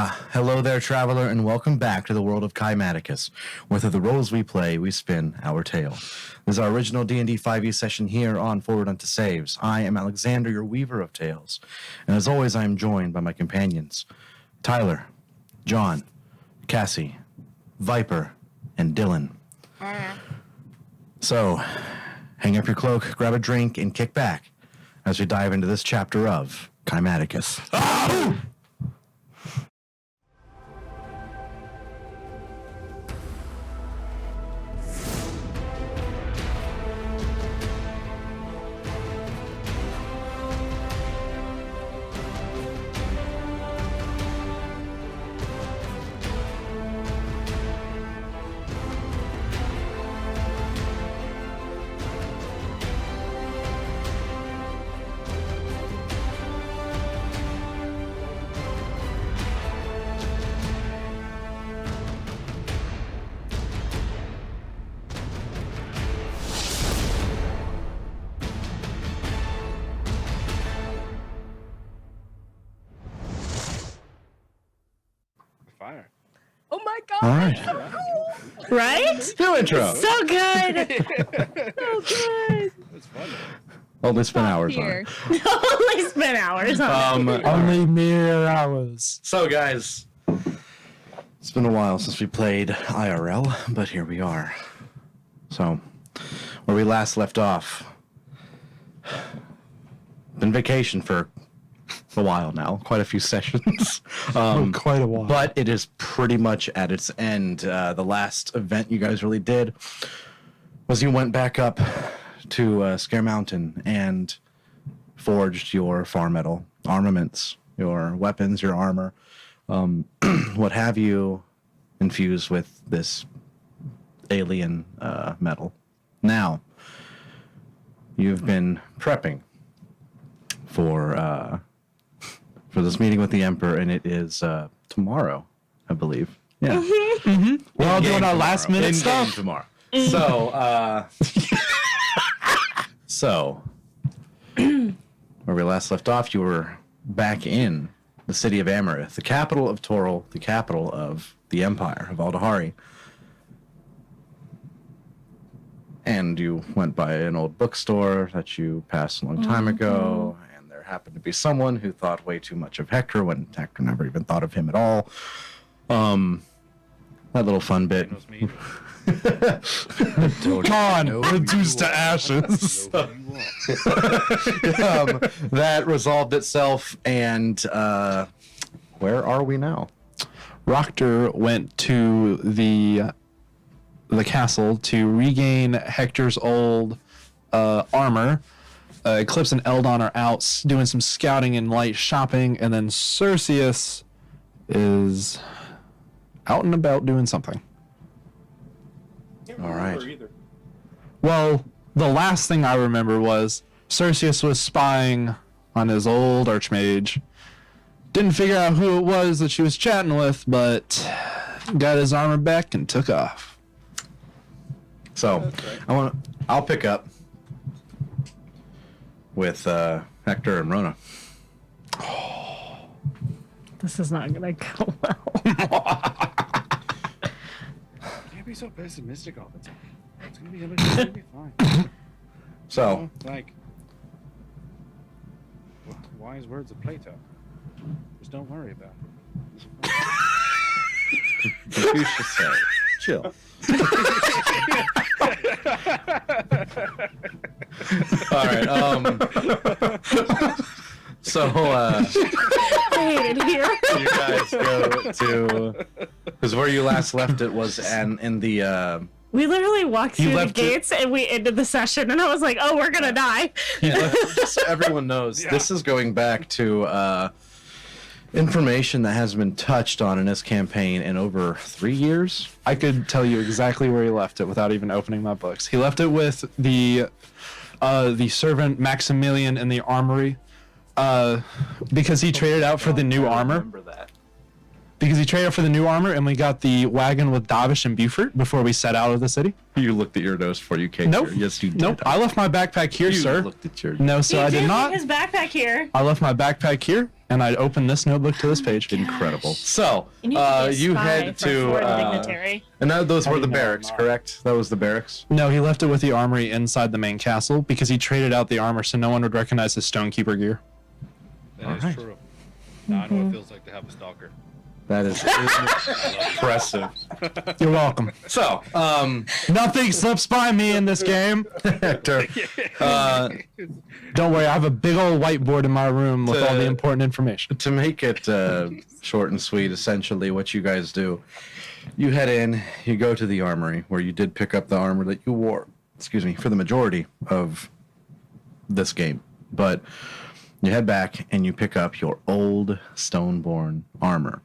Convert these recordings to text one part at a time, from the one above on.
Hello there, traveler, and welcome back to the world of Kymaticus, where through the roles we play, we spin our tale. This is our original D&D 5e session here on Forward Unto Saves. I am Alexander, your weaver of tales, and as always, I am joined by my companions, Tyler, John, Cassie, Viper, and Dylan. So, hang up your cloak, grab a drink, and kick back as we dive into this chapter of Kymaticus. Fire. Oh my god! All right. So cool. Right? New intro. So good. So good. That's fun. Only spent hours on Here. it. Only spent hours on it. Only mere hours. So, guys, it's been a while since we played IRL, but here we are. So, where we last left off, been vacation for a while now, quite a few sessions. Quite a while. But it is pretty much at its end. The last event you guys really did was you went back up to Scare Mountain and forged your farm metal armaments, your weapons, your armor, what have you, infused with this alien metal. Now, you've been prepping for this meeting with the Emperor, and it is tomorrow, I believe. Yeah. We're all doing our last minute In-game stuff. tomorrow. So, where we last left off, you were back in the city of Amarith, the capital of Toril, the capital of the Empire of Aldahari. And you went by an old bookstore that you passed a long time ago, and there happened to be someone who thought way too much of Hector when Hector never even thought of him at all. That little fun bit. Knows me. Gone, reduced to ashes. That resolved itself, and where are we now? Rockter went to the castle to regain Hector's old armor. Eclipse and Eldon are out doing some scouting and light shopping, and then Cerseus is out and about doing something. All right. Well, the last thing I remember was Cerseus was spying on his old archmage. Didn't figure out who it was that she was chatting with, but got his armor back and took off. So, I'll pick up with Hector and Rona. This is not going to go well. Can't be so pessimistic all the time. It's gonna be fine. So, Like wise words of Plato. Just don't worry about it. Confucius said, chill. All right. So, I hate it here. you guys go to, because where you last left it was in the. We literally walked You through the left it- gates and we ended the session, and I was like, oh, we're going to die. Just so everyone knows, this is going back to information that has been touched on in this campaign in over 3 years. I could tell you exactly where he left it without even opening my books. He left it with the servant Maximilian in the armory, because he traded out for the new armor. Remember that. Because he traded for the new armor, and we got the wagon with Davish and Buford before we set out of the city. You looked at your notes before you came Nope. here. Yes, you did. Nope. I left my backpack here, You sir. looked at your. No, sir, I did not. His backpack here. I left my backpack here. and I'd open this notebook to this page. Incredible. So, You need to be a you spy head for to, Ford Dignitary. and those How were do the you know barracks, I'm not? correct? That was the barracks. No, he left it with the armory inside the main castle because he traded out the armor so no one would recognize his Stonekeeper gear. That is Alright. true. Now I know what it feels like to have a stalker. That is impressive. You're welcome. So, Nothing slips by me in this game. Hector, Don't worry, I have a big old whiteboard in my room with all the To- important information. to make it short and sweet, essentially what you guys do, you head in, you go to the armory where you did pick up the armor that you wore, for the majority of this game. But you head back and you pick up your old Stoneborn armor.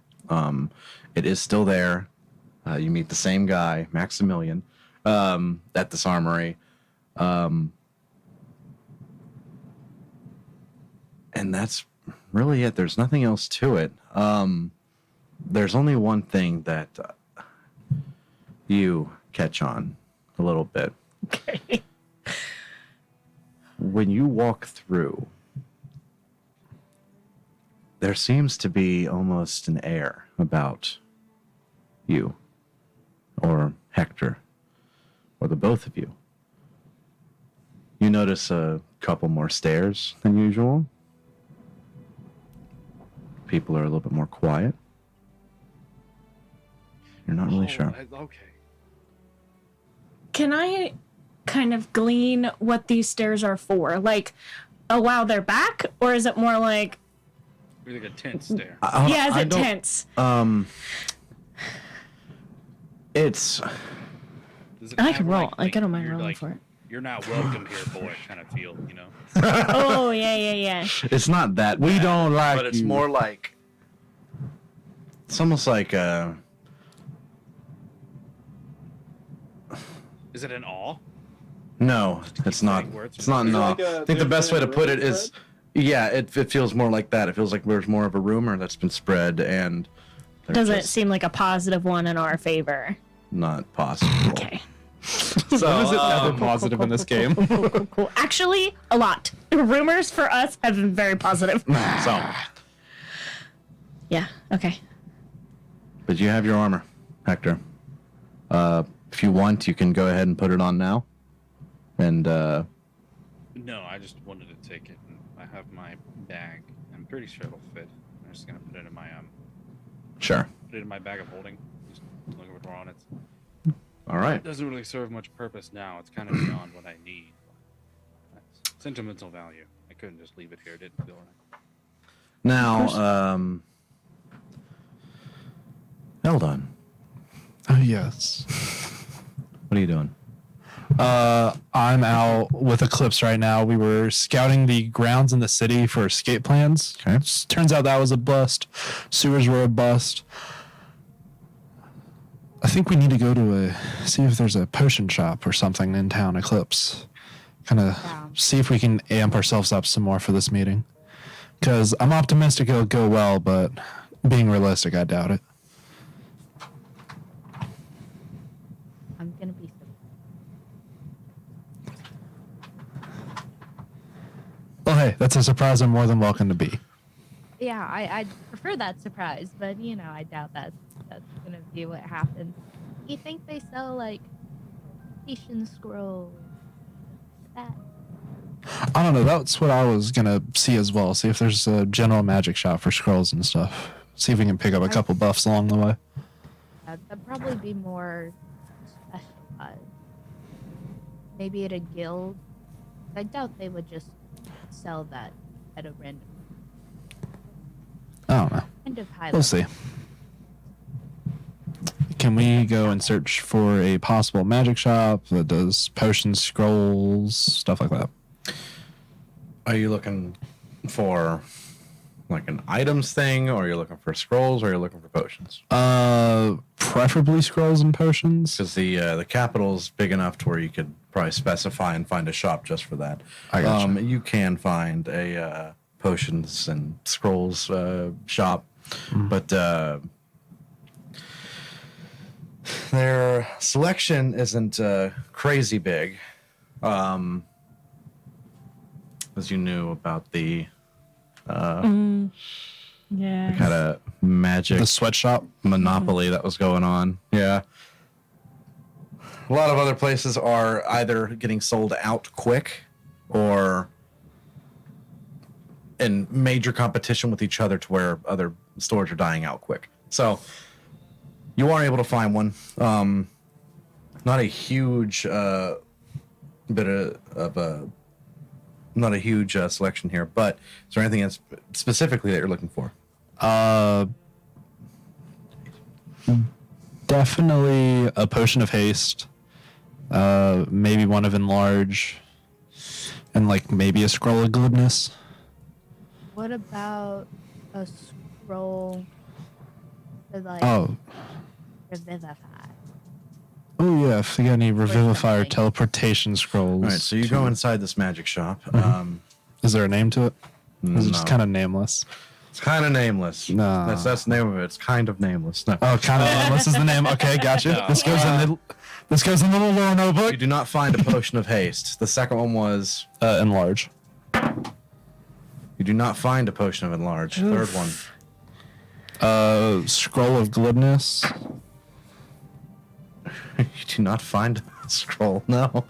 It is still there. You meet the same guy, Maximilian, at this armory. And that's really it. There's nothing else to it. There's only one thing that you catch on a little bit. Okay. When you walk through, there seems to be almost an air about you, or Hector, or the both of you. You notice a couple more stairs than usual. People are a little bit more quiet. You're not really sure. Okay. Can I kind of glean what these stairs are for? Like, oh wow, they're back? Or is it more like, We're like a tense stare. yeah, is I it don't- tense? It's Does it I have, can roll. I get on my you're roll like, for it. You're not welcome here, boy, kind of feel, you know? Oh, yeah. it's not that We bad, don't like but it's you. more like it's almost like Is it an awe? no, it's not. saying words. It's not Is it no. like a- I think the best way to there's put been it a is, yeah, it feels more like that. It feels like there's more of a rumor that's been spread, and they're Doesn't just seem like a positive one in our favor. not possible. Okay. So, When is it ever positive in this game? Cool. Actually, a lot. Rumors for us have been very positive. so, Yeah, okay. but you have your armor, Hector. If you want, you can go ahead and put it on now, and No, I just wanted to take it. And I have my bag. I'm pretty sure it'll fit. I'm just gonna put it in my sure. put it in my bag of holding. Just look at what's on it. All right. It doesn't really serve much purpose now. It's kind of beyond what I need. That's sentimental value. I couldn't just leave it here. It didn't feel right. Now, Eldon, Oh, yes. what are you doing? I'm out with Eclipse right now. We were scouting the grounds in the city for escape plans. Okay. Turns out that was a bust. Sewers were a bust. I think we need to go to see if there's a potion shop or something in town, Eclipse. Kind of see if we can amp ourselves up some more for this meeting. Because I'm optimistic it'll go well, but being realistic, I doubt it. I'm gonna be Well, hey, that's a surprise I'm more than welcome to be. yeah, I'd prefer that surprise, but you know, I doubt that's gonna be what happens. You think they sell like Haitian scrolls? That I don't know. That's what I was gonna see as well. See if there's a general magic shop for scrolls and stuff. See if we can pick up a couple buffs along the way. that'd probably be more specialized. Maybe at a guild. I doubt they would just sell that at a random I don't know. kind of high We'll level. see. Can we go and search for a possible magic shop that does potions, scrolls, stuff like that? Are you looking for like an items thing, or are you looking for scrolls, or are you looking for potions? Preferably scrolls and potions. Because the capital's big enough to where you could probably specify and find a shop just for that. I gotcha. You can find a potions and scrolls shop, but their selection isn't crazy big. As you knew about the Yeah. kind of magic The sweatshop. monopoly that was going on. Yeah. A lot of other places are either getting sold out quick or in major competition with each other to where other stores are dying out quick. So you are able to find one. Not a huge bit of a not a huge selection here, but is there anything else specifically that you're looking for? Definitely a potion of haste. Maybe one of enlarge, and like maybe a scroll of glibness. What about a scroll to like Oh revivify? yeah. If you got any revivify or something. teleportation scrolls. All right, so you go inside this magic shop. Is there a name to it? Or is it just No. kind of nameless? It's kind of nameless. No. That's the name of it. It's kind of nameless. No. Oh, kind of nameless is the name. Okay, gotcha. No. This goes in the little lore notebook. You do not find a potion of haste. The second one was Enlarge. you do not find a potion of enlarge. Third one. Scroll of glibness. You do not find a scroll. No.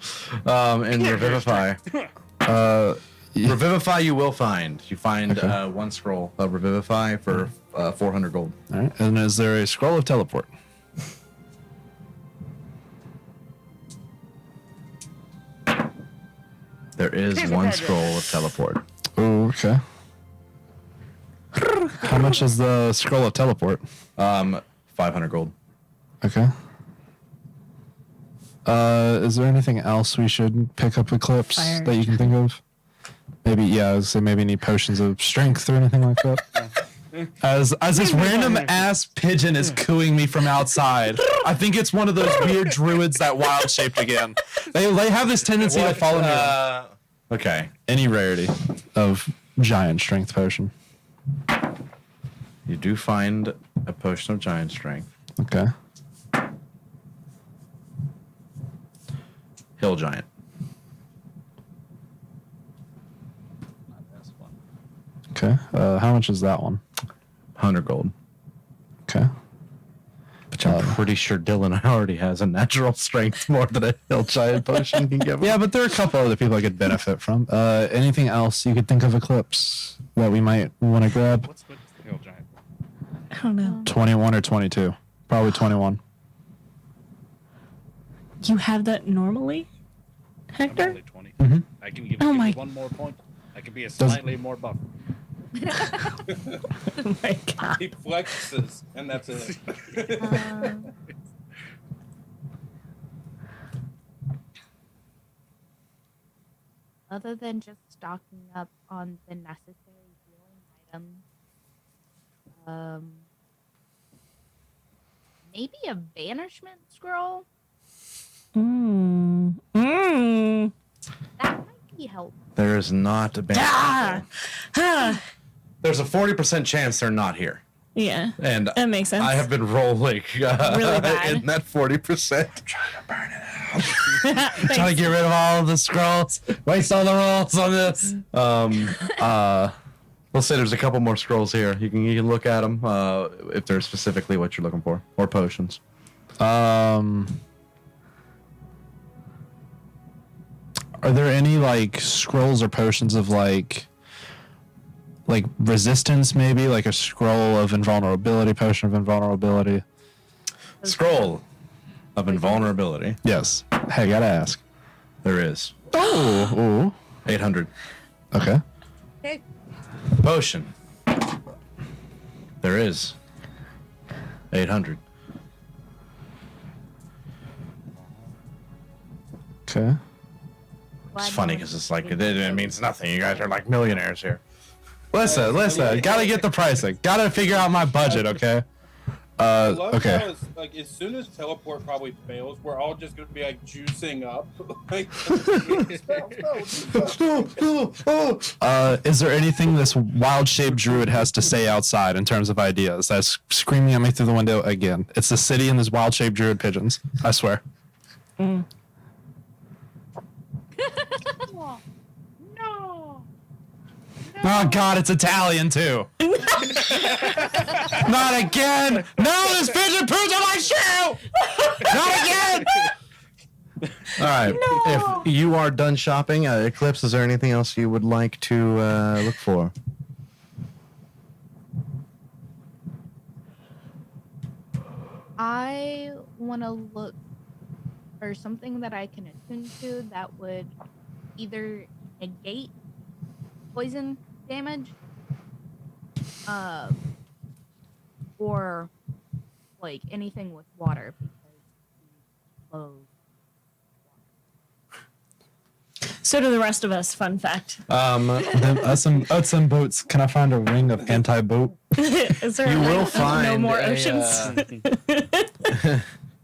And revivify. Revivify you will find. You find Okay. one scroll of revivify for 400 gold. All right. And is there a scroll of teleport? There is one scroll of teleport. Oh, okay. How much is the scroll of teleport? 500 gold. Okay. Is there anything else we should pick up Eclipse Fire. that you can think of? Maybe, yeah, I would say maybe any potions of strength or anything like that. As this random ass pigeon is cooing me from outside, I think it's one of those weird druids that wild shaped again. They have this tendency to follow me. Okay. Any rarity of giant strength potion. You do find a potion of giant strength. Okay. Hill giant. Okay. How much is that one? 100 gold. Okay. Which I'm pretty sure Dylan already has a natural strength more than a hill giant potion can give him. Yeah, but there are a couple other people I could benefit from. Anything else you could think of Eclipse that we might want to grab? What's the hill giant? I don't know. 21 or 22? Probably 21. You have that normally, I'm Hector? only 20. Mhm. I can give Oh you my- one more point. I can be a slightly more buff. Oh my god. He flexes, and that's it. Um, other than just stocking up on the necessary healing items, maybe a banishment scroll? Mm. Mm. That might be helpful. There is not a band. Ah. Ah. There's a 40% chance they're not here. Yeah. And That makes sense. I have been rolling Really bad. in that 40%. Thanks. Trying to get rid of all of the scrolls. Waste all the rolls on this. Let's say there's a couple more scrolls here. You can look at them if they're specifically what you're looking for, or potions. Are there any like scrolls or potions of like resistance? Maybe like a scroll of invulnerability, potion of invulnerability. Scroll of invulnerability. Yes. Hey, gotta ask. There is Oh. 800. Okay. Okay. Potion. There is 800. Okay. It's funny because it's like it means nothing. You guys are like millionaires here. Listen. Gotta get the pricing. Gotta figure out my budget. Okay. I love Okay. how it's, like, as soon as teleport probably fails, we're all just gonna be like juicing up. Like, Is there anything this wild-shaped druid has to say outside in terms of ideas that's screaming at me through the window again? It's the city and there's wild-shaped druid pigeons. I swear. No. Oh God, it's Italian too. Not again! No, this pigeon poos on my shoe! Not again! All right. If you are done shopping, Eclipse, is there anything else you would like to look for? I want to look for something that I can attune to that would either negate poison damage, or like anything with water because he loves So do the rest of us. Fun fact. Some boats. Can I find a ring of anti-boat? Is there You a will ring of no find more a, oceans?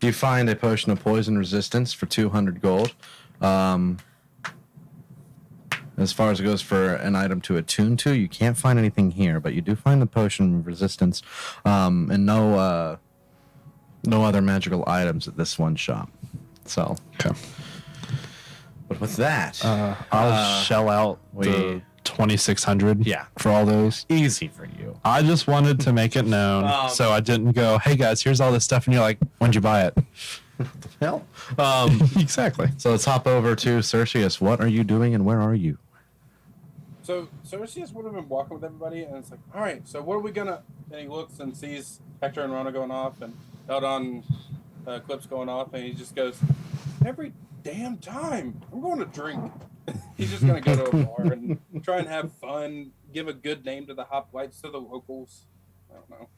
You find a potion of poison resistance for 200 gold. As far as it goes for an item to attune to, you can't find anything here, but you do find the potion of resistance, and no other magical items at this one shop. So, Okay. but with that, I'll shell out the 2,600. Yeah. For all those. easy for you. I just wanted to make it known, so I didn't go, "Hey guys, here's all this stuff," and you're like, "When'd you buy it?" Hell. Exactly. So let's hop over to Cerseus. What are you doing, and where are you? So Cerseus would have been walking with everybody, and it's like, all right, so what are we gonna? And he looks and sees Hector and Rona going off, and Eldon Eclipse going off, and he just goes, every damn time I'm going to drink. He's just gonna go to a bar and try and have fun, give a good name to the H.O.P.L.I.T.E.S to the locals. I don't know.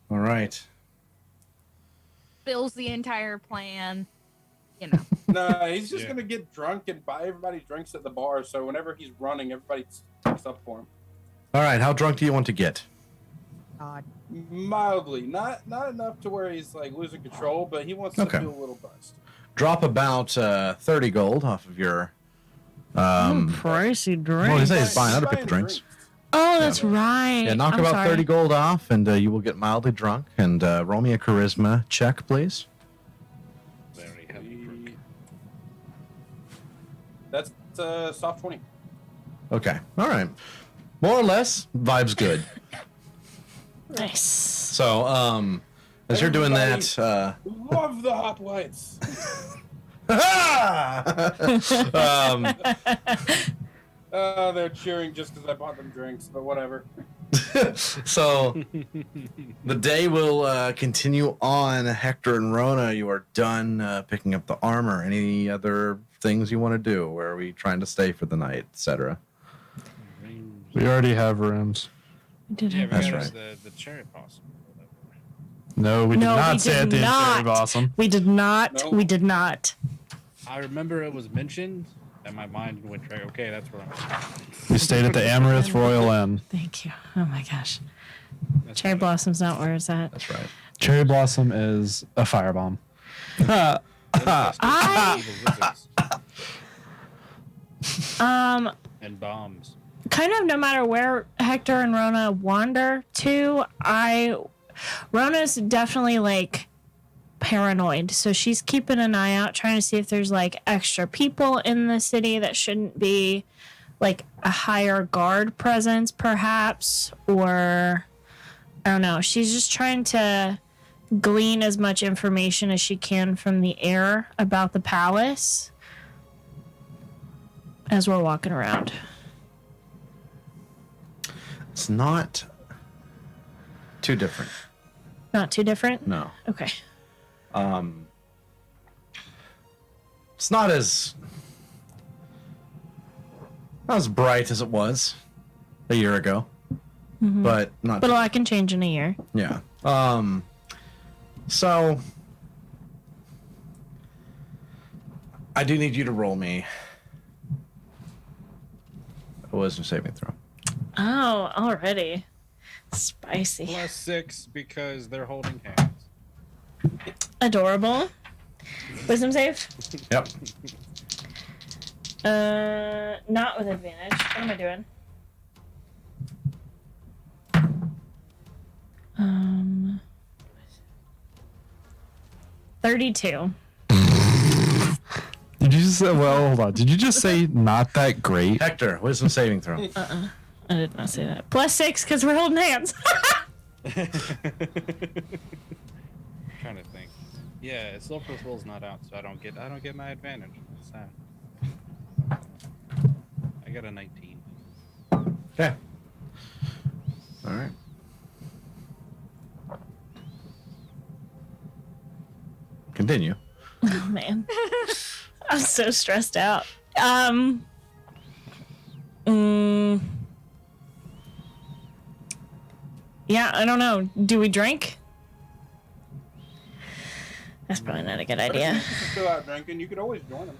All right. spills the entire plan. You know. No, he's just Yeah. gonna get drunk and buy everybody drinks at the bar. So whenever he's running, everybody sticks up for him. All right. How drunk do you want to get? God. Mildly, not enough to where he's like losing control, but he wants Okay. to feel a little buzzed. Drop about 30 gold off of your. Pricey drink. Well, he said he's buying other people's buying drinks. Oh, that's right. Yeah, knock I'm about sorry. 30 gold off, and you will get mildly drunk. And roll me a charisma check, please. Very heavy drink. That's soft 20. Okay. All right. More or less, vibes good. Nice. So, as you're doing that, Love the H.O.P.L.I.T.E.S. They're cheering just because I bought them drinks, but whatever. so the day will continue on. Hector and Rona, you are done picking up the armor. Any other things you want to do? Where are we trying to stay for the night, etc.? We already have rooms. We did Yeah, have That's because right. the cherry blossom. No, we did No, not we stay did at the not. Cherry Blossom. We did not. No. We did not. I remember it was mentioned, and my mind went right. Okay, that's where I'm. We stayed at the Amaranth Royal Inn. Thank you. Oh my gosh. That's Cherry funny. Blossom's not where it's at. That's right. Cherry Blossom is a firebomb. That's I- evil wizards Um, and bombs. kind of no matter where Hector and Rona wander to, Rona's definitely like paranoid. So she's keeping an eye out, trying to see if there's like extra people in the city that shouldn't be, like a higher guard presence perhaps, or I don't know. She's just trying to glean as much information as she can from the air about the palace as we're walking around. It's not too different. Not too different? No. Okay. It's not as bright as it was a year ago, but not. But a lot can change in a year. Yeah. So I do need you to roll me a wisdom saving throw. Oh, already. Spicy. +6 because they're holding hands. Adorable. Wisdom save? Yep. Not with advantage. What am I doing? 32. Did you just say, well, hold on. Did you just say not that great? Hector, wisdom saving throw. I did not say that. +6 because we're holding hands. Trying to think. Yeah, Silver's roll's not out, so I don't get my advantage. That's sad. I got a 19. Okay. All right. Continue. Oh, man. I'm so stressed out. Yeah, I don't know. Do we drink? That's probably not a good But if idea. he's still out drinking, you could always join him.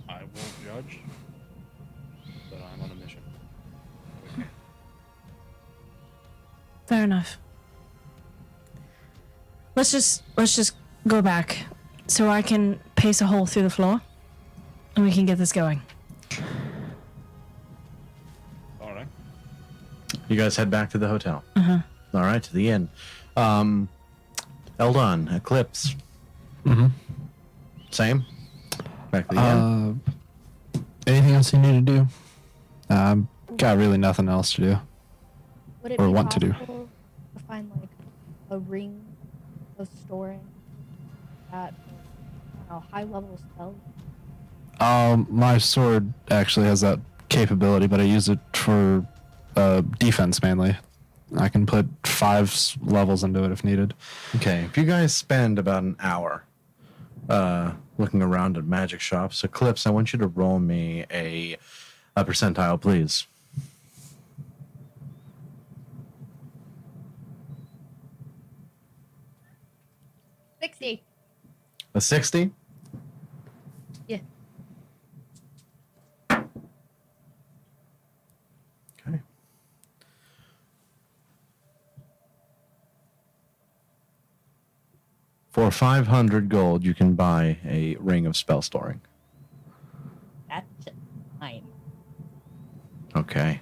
I will judge, but I'm on a mission. Fair enough. Let's just go back so I can pace a hole through the floor and we can get this going. All right. You guys head back to the hotel. Uh-huh. All right, to the inn. Eldon, Eclipse. Mm-hmm. Same. Back to the inn. Anything else you need to do? Got really nothing else to do. Would it Or be want to do. possible to find like a ring of storing that high level spells? My sword actually has that capability, but I use it for defense mainly. I can put 5 levels into it if needed. Okay, if you guys spend about an hour looking around at magic shops, Eclipse, I want you to roll me a percentile, please. $60. A 60? Yeah. Okay. For 500 gold, you can buy a ring of spell storing. That's fine. Okay.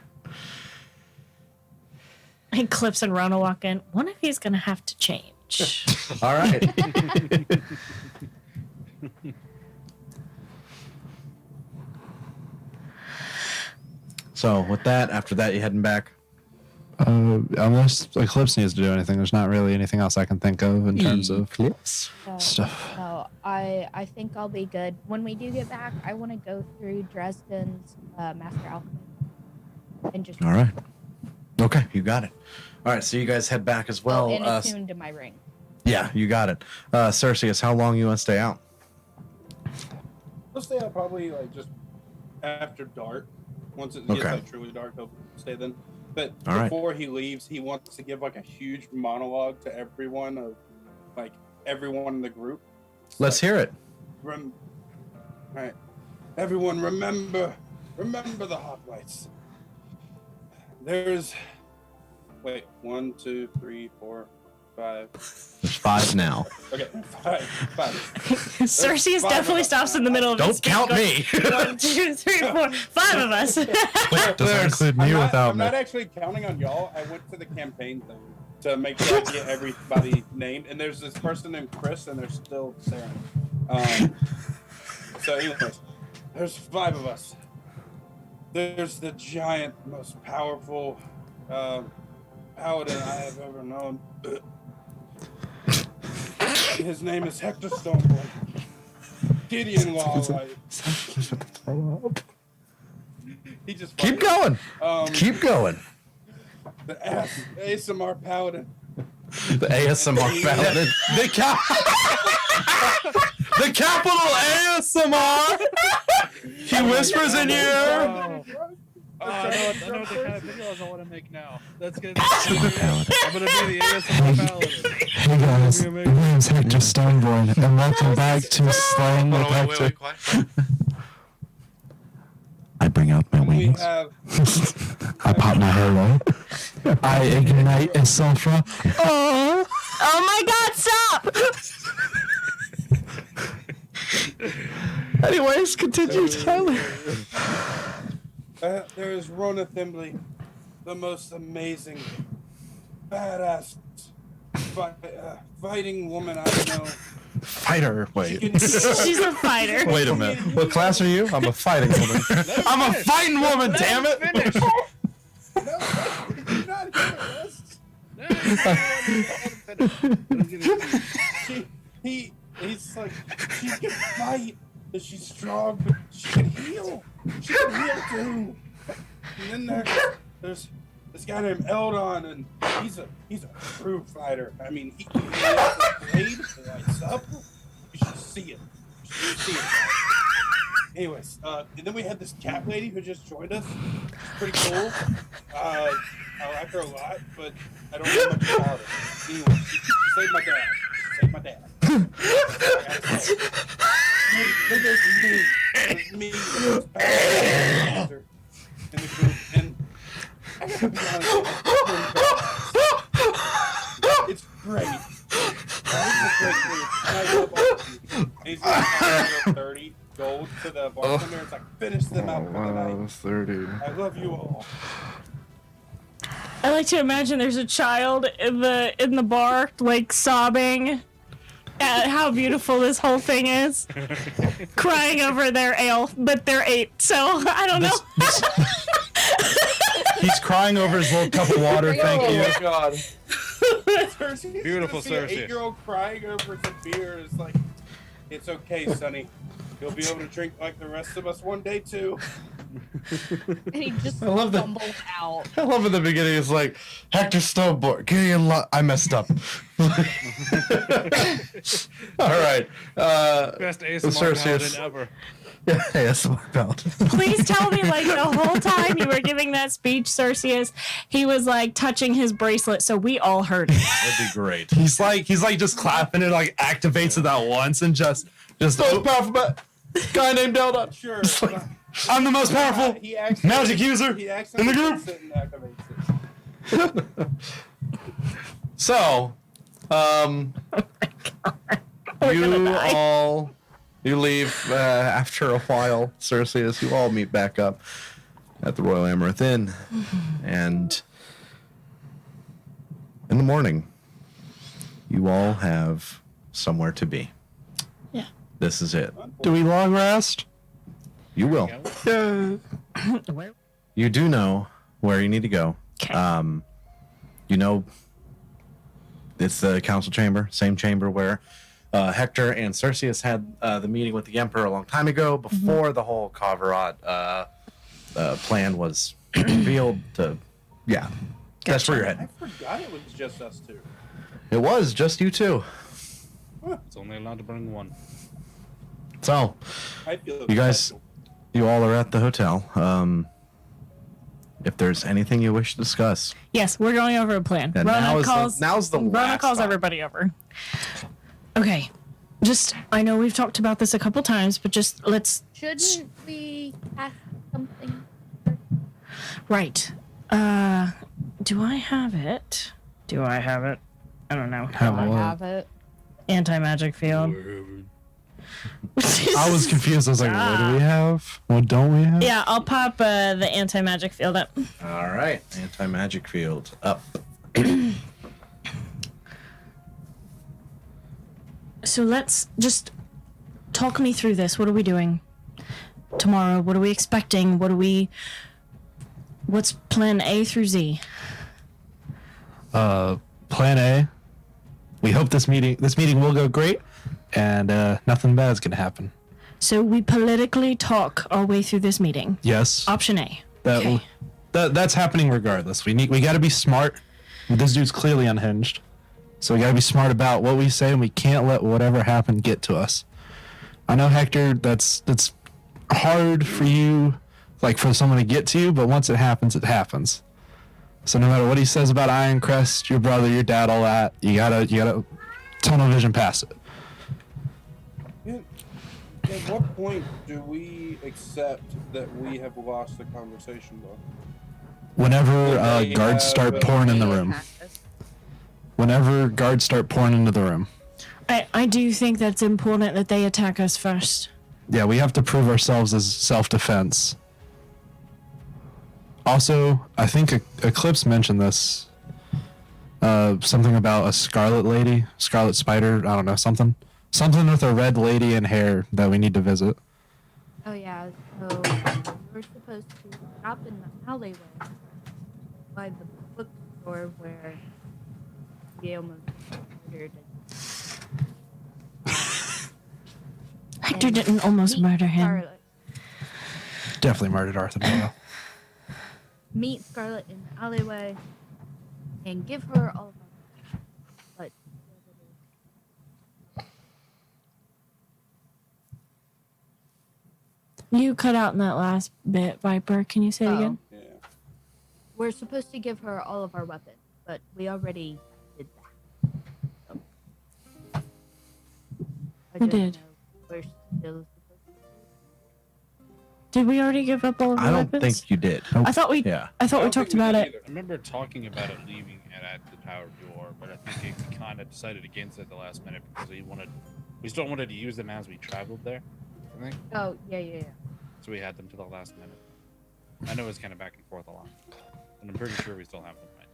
Eclipse and Rona walk in. One of you's gonna have to change. All right. So with that, after that, you heading back? Unless Eclipse needs to do anything, there's not really anything else I can think of in terms of Eclipse. stuff. No, I think I'll be good. When we do get back, I want to go through Dresden's Master Alchemy and just All right. Okay, you got it. All right, so you guys head back as well. and attune to my ring. Yeah, you got it. Cerseus, how long you want to stay out? He'll stay out probably like just after dark. Once it gets Okay. like truly dark, he'll stay then. But All right. before he leaves, he wants to give like a huge monologue to everyone of like everyone in the group. Let's hear it. All right, everyone, remember the hoplites. There's 1, 2, 3, 4, 5. There's 5 now. Okay, 5. Cerseus definitely stops in the middle of Don't his speech count going, me. 1, 2, 3, 4, 5 of us. Does that include me without I'm me? not actually counting on y'all. I went to the campaign thing to make sure I get everybody named. And there's this person named Chris, and they're still staring. So anyways, there's 5 of us. There's the giant, most powerful paladin I have ever known. His name is Hector Stoneborn. Gideon Walleye. He just Keep going. Keep going. The ASMR paladin. The ASMR paladin. The capital ASMR. He whispers in your ear. I know the kind of videos I want to make now. That's good. I'm gonna be the ASMR paladin. Hey guys, my name's Hector Stoneborn, and welcome back to Slaying with Hector. quiet. I bring out my We wings. have I pop my halo. I ignite a sulfur. Oh my god, stop! Anyways, continue, Tyler. there is Rona Thimbley, the most amazing, badass fighting woman I know. Fighter. She Wait. can heal. She's a fighter. Wait a minute. What class are you? I'm a fighting woman. I'm a fighting woman, damn it! Finish. No, did you not hear the rest? He's like, she can fight, but she's strong, but she can heal. She can heal too. And then there's this guy named Eldon, and he's a true fighter. I mean, he has a blade that lights up. You should see it. You should see it. Anyways, and then we had this cat lady who just joined us. She's pretty cool. I like her a lot, but I don't know much about her. Anyway, she saved my dad. She saved my dad. Then there's me. There's me. There's Pastor in the group, and I gotta be honest, it's great. It's a great group. And I love all of you. And he's like 30 gold to the bartender. It's like, finish them out for the night. 30. I love you all. I like to imagine there's a child in the bar, like sobbing at how beautiful this whole thing is, crying over their ale, but they're 8, so I don't know. He's crying over his little cup of water. Thank Oh you. my god. Beautiful An Cersei. 8-year-old crying over some beer is like, it's okay, Sonny. You'll be able to drink like the rest of us one day too. And he just I love that. stumbled out. I love in the beginning. It's like Hector Snowboard. Give me a lot. I messed up. All right. Best Cersei ASMR is- paladin ever. Yes, my belt. Please tell me, like, the whole time you were giving that speech, Cersei, he was like touching his bracelet, so we all heard it. That'd be great. He's like just clapping it, like activates it at once and just Most powerful guy named Eldon. Sure. like, I'm the most powerful He actually, magic user he in the group. accidentally and activates it. So, you leave after a while, Cersei, as you all meet back up at the Royal Amaranth Inn, and in the morning, you all have somewhere to be. Yeah. This is it. do we long rest? You will. Yeah. You do know where you need to go. Okay. You know, it's the council chamber, same chamber where Hector and Cersei had the meeting with the Emperor a long time ago, before the whole Kavarat plan was revealed. Yeah, that's where you're I heading. forgot it was just us two. It was just you two. It's only allowed to bring one. So, I feel you guys, special. you all are at the hotel. If there's anything you wish to discuss, Yes, we're going over a plan. then now's the Rona last calls time. everybody over. Okay. Just, I know we've talked about this a couple times, but just let's. Shouldn't we ask something? Right. Do I have it? I don't know. Have I what? have it. Anti-magic field. I was confused. I was like, what do we have? What don't we have? Yeah, I'll pop the anti-magic field up. All right, anti-magic field up. So let's just talk me through this. What are we doing tomorrow? What are we expecting? What's plan A through Z? Plan A. We hope this meeting will go great, and nothing bad's gonna happen. So we politically talk our way through this meeting. Yes. Option A. That, Okay. that's happening regardless. We got to be smart. This dude's clearly unhinged, so we got to be smart about what we say, and we can't let whatever happen get to us. I know, Hector, that's hard for you, like for someone to get to you, but once it happens, it happens. So no matter what he says about Ironcrest, your brother, your dad, all that, you gotta tunnel vision past it. At what point do we accept that we have lost the conversation, though? Whenever They guards have, start pouring in the room. Whenever guards start pouring into the room. I do think that's important that they attack us first. Yeah, we have to prove ourselves as self-defense. Also, I think Eclipse mentioned this. Something about a scarlet lady, scarlet spider, I don't know, something Something with a red lady in hair that we need to visit. Oh yeah, so we're supposed to stop in the alleyway by the bookstore where we almost murdered. Hector and didn't almost meet murder him. Scarlet. Definitely murdered Arthur Noel. Meet Scarlet in the alleyway and give her all of our. But You cut out in that last bit, Viper. Can you say it again? Yeah. we're supposed to give her all of our weapons, but we already did that. So, I We don't did. know. We're still supposed to. Did we already give up all of the I don't weapons? think you did. I thought we. Yeah. I thought I we don't talked think we about did it. either. I remember talking about it leaving it at the tower door, but I think we kind of decided against it at the last minute because we still wanted to use them as we traveled there. I think Oh yeah. so. We had them to the last minute. I know it's kind of back and forth a lot, but I'm pretty sure we still have them right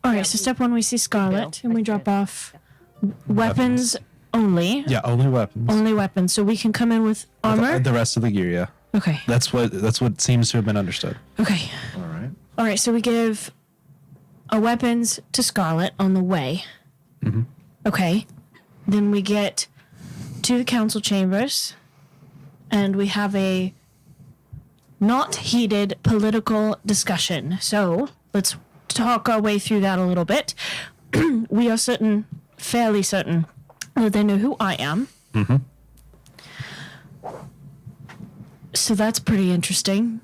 All right. Yeah, So we- step one, we see Scarlet, and I we said- drop off weapons only. Yeah, only weapons. Only weapons. So we can come in with armor. The rest of the gear, yeah. Okay. That's what seems to have been understood. Okay. All right. All right. So we give our weapons to Scarlet on the way. Mhm. Okay. Then we get to the council chambers, and we have a not heated political discussion. So let's talk our way through that a little bit. We are fairly certain, that they know who I am. Mhm. So that's pretty interesting.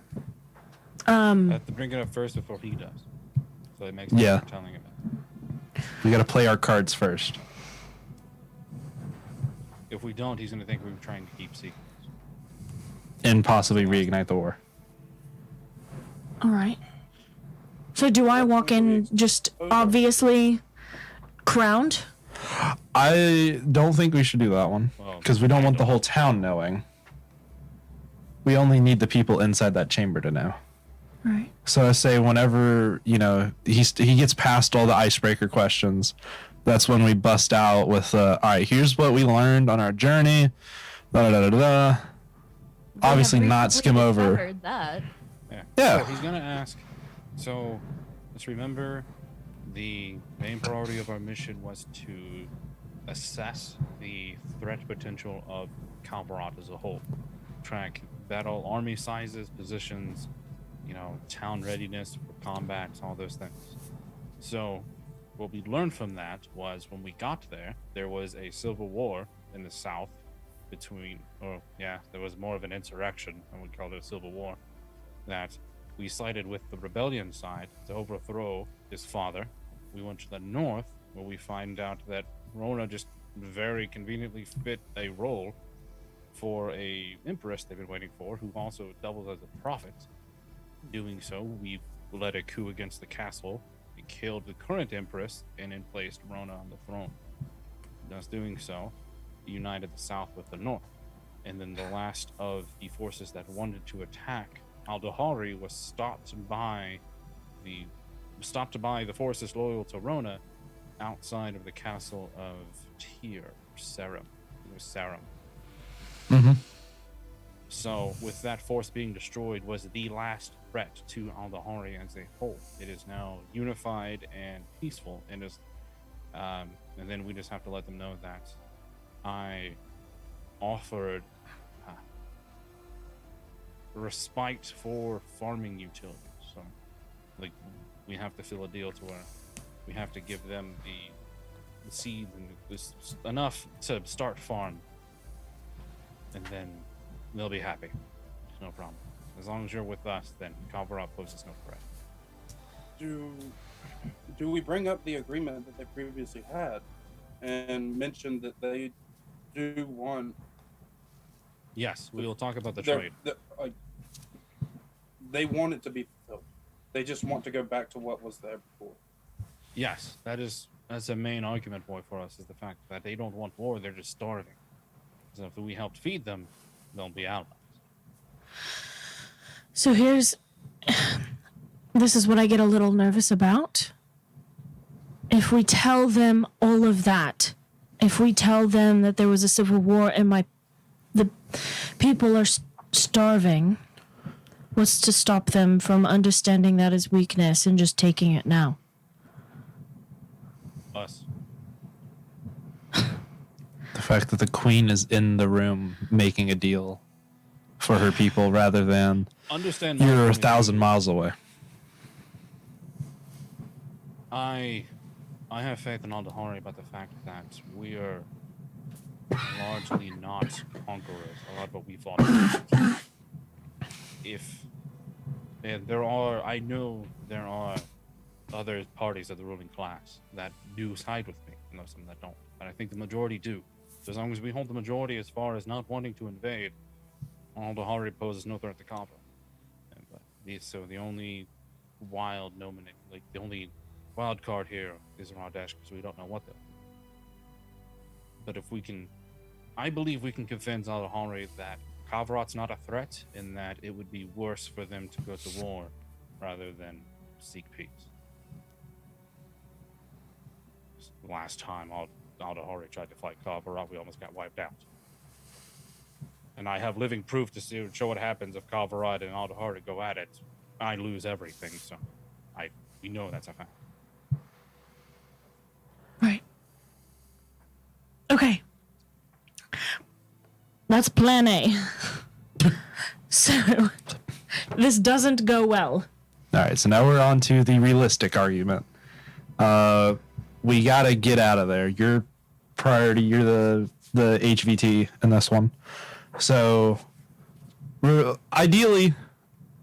I have to bring it up first before he does, so it makes sense Yeah. for telling him it. We got to play our cards first. If we don't, he's going to think we're trying to keep secrets. And possibly reignite the war. All right. So do I walk in just obviously crowned? I don't think we should do that one. Well, Because we don't I want the don't- whole town knowing. We only need the people inside that chamber to know. All right. So I say whenever, he gets past all the icebreaker questions, that's when we bust out with, all right, here's what we learned on our journey. Da, da, da, da, da. Obviously We have not recently skim over. discovered that. Yeah. So he's going to ask. So let's remember the main priority of our mission was to assess the threat potential of Kymaticus as a whole. Track battle army sizes, positions, town readiness for combat, all those things. So what we learned from that was when we got there was a civil war in the south there was more of an insurrection, and we called it a civil war, that we sided with the rebellion side to overthrow his father. We went to the north, where we find out that Rona just very conveniently fit a role for a empress they've been waiting for, who also doubles as a prophet. Doing so, we led a coup against the castle and killed the current empress and then placed Rona on the throne. Thus doing so, united the south with the north. And then the last of the forces that wanted to attack Aldahari was stopped by the forces loyal to Rona outside of the castle of Sarum. It was Sarum. Mm-hmm. So, with that force being destroyed, was the last threat to Aldahari as a whole. It is now unified and peaceful, and then we just have to let them know that I offered respite for farming utilities. So, we have to fill a deal to where we have to give them the seeds and this enough to start farm, and then they'll be happy. No problem. As long as you're with us, then Kymaticus poses no threat. Do we bring up the agreement that they previously had and mention that they do want Yes, we will talk about the their- trade. they want it to be fulfilled. They just want to go back to what was there before. Yes, that's a main argument point for us, is the fact that they don't want war, they're just starving. So if we help feed them, they'll be allies. So this is what I get a little nervous about. If we tell them all of that if we tell them that there was a civil war and the people are starving, what's to stop them from understanding that as weakness and just taking it now? Us. The fact that the queen is in the room making a deal for her people rather than Understand my you're point a of view. 1,000 miles away. I have faith in Aldahari about the fact that we are largely not conquerors. A lot of what we fought against. If I know there are other parties of the ruling class that do side with me, and there's some that don't. But I think the majority do. So as long as we hold the majority as far as not wanting to invade, Aldahari poses no threat to Kava. So the only the only wild card here is Radesh, because we don't know what they'll do. But if we can, I believe we can convince Aldahari that Kavarat's not a threat, and that it would be worse for them to go to war rather than seek peace. Last time Aldahari tried to fight Kavarat, we almost got wiped out. And I have living proof to show what happens if Kavarat and Aldahari go at it. I lose everything, so we know that's a fact. Right. Okay. That's plan A. So, this doesn't go well. All right, so now we're on to the realistic argument. We gotta get out of there. Your priority, you're the HVT in this one. So, ideally,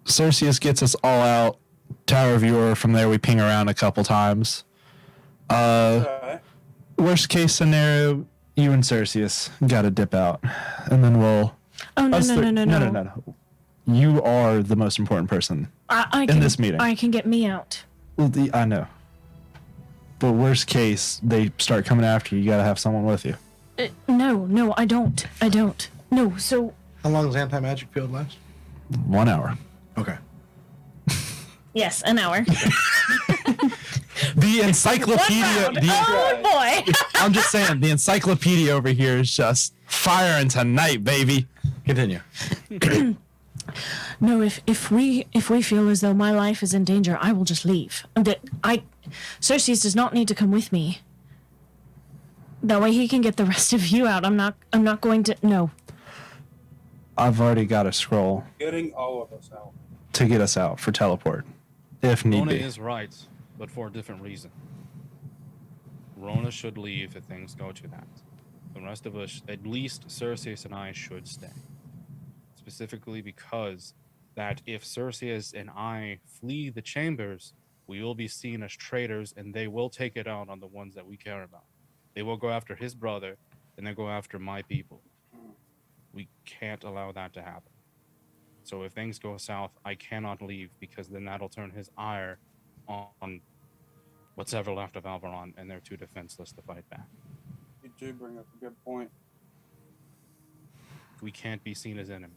Cerseus gets us all out. Tower Viewer, from there we ping around a couple times. Alright. Worst case scenario, you and Cerseus gotta dip out. And then we'll... Oh, no, No. You are the most important person I in can, this meeting. I can get me out. Well, I know. But worst case, they start coming after you. You gotta have someone with you. No, I don't. No, so... How long does anti-magic field last? 1 hour. Okay. Yes, an hour. The encyclopedia. Oh, boy. I'm just saying, the encyclopedia over here is just firing tonight, baby. Continue. No, if we feel as though my life is in danger, I will just leave. Cerseus does not need to come with me. That way he can get the rest of you out. I'm not going to. No. I've already got a scroll Getting all of us out. to get us out for teleport, if need Rona be. is right, but for a different reason. Rona should leave if things go to that. The rest of us, at least Cerseus and I, should stay. Specifically because that if Cerseus and I flee the chambers, we will be seen as traitors, and they will take it out on the ones that we care about. They will go after his brother, and they go after my people. We can't allow that to happen. So if things go south, I cannot leave, because then that'll turn his ire on what's ever left of Alvaron, and they're too defenseless to fight back. You do bring up a good point. We can't be seen as enemies.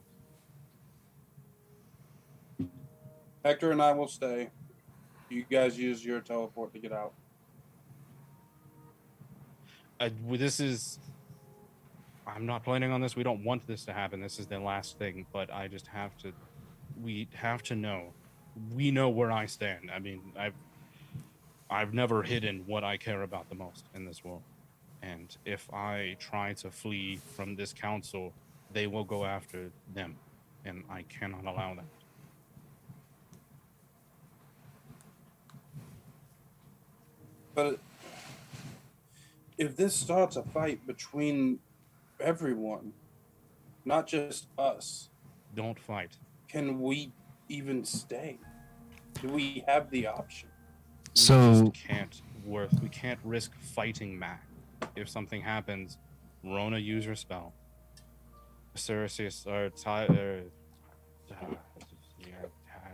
Hector and I will stay. You guys use your teleport to get out. I'm not planning on this. We don't want this to happen. This is the last thing, but we have to know. We know where I stand. I mean, I've never hidden what I care about the most in this world. And if I try to flee from this council, they will go after them. And I cannot allow that. But if this starts a fight between everyone, not just us, Don't fight. can we even stay? Do we have the option? So, We can't risk fighting Mac. If something happens, Rona use her spell. Cerseus or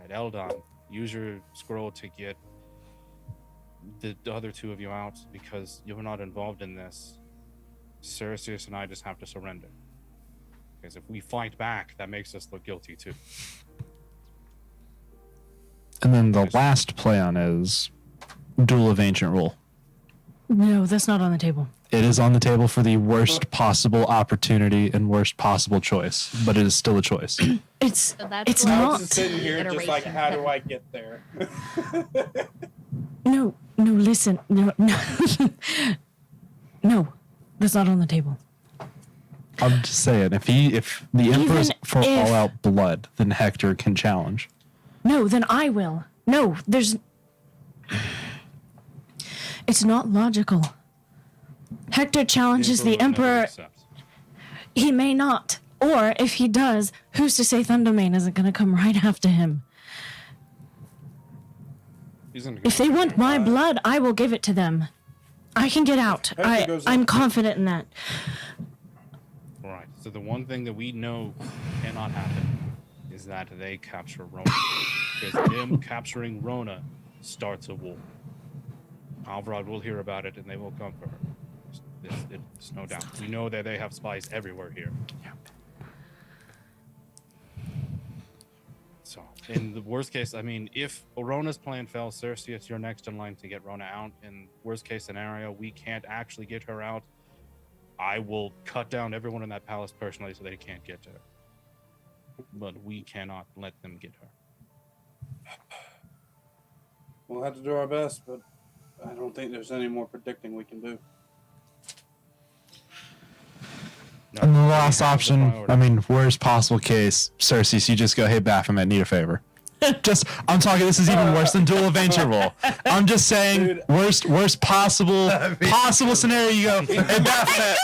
Eldon, use your scroll to get the other two of you out, because you're not involved in this. Cerseus and I just have to surrender. Because if we fight back, that makes us look guilty too. and then the last plan is Duel of Ancient Rule. No, that's not on the table. It is on the table for the worst possible opportunity and worst possible choice, but it is still a choice. It's So that's it's why I not. was just sitting here, just like, Iteration how do ten. I get there? No, listen. No. No. That's not on the table. I'm just saying, if the Emperor's for if- all out blood, then Hector can challenge. No, then I will. No, there's. It's not logical. Hector challenges the will never Emperor. accept. He may not. Or if he does, who's to say Thundermane isn't going to come right after him? He's gonna go If they want my Uh, blood, I will give it to them. I can get out. Hector goes I'm up- confident in that. Right. So the one thing that we know cannot happen is that they capture Rona. Because them capturing Rona starts a war. Alvarad will hear about it and they will come for her. It's no doubt. We know that they have spies everywhere here. So, in the worst case, I mean, if Rona's plan fails, Cersei, it's your next in line to get Rona out. In worst case scenario, we can't actually get her out. I will cut down everyone in that palace personally so they can't get to her. But we cannot let them get her. We'll have to do our best, but I don't think there's any more predicting we can do. No, And the we last have the option, priority. I mean, worst possible case, Cersei, so you just go, hey, Baphomet, need a favor. I'm talking, this is even worse than Duel of Venturable. I'm just saying, Dude. worst possible scenario, you go, hey, Baphomet,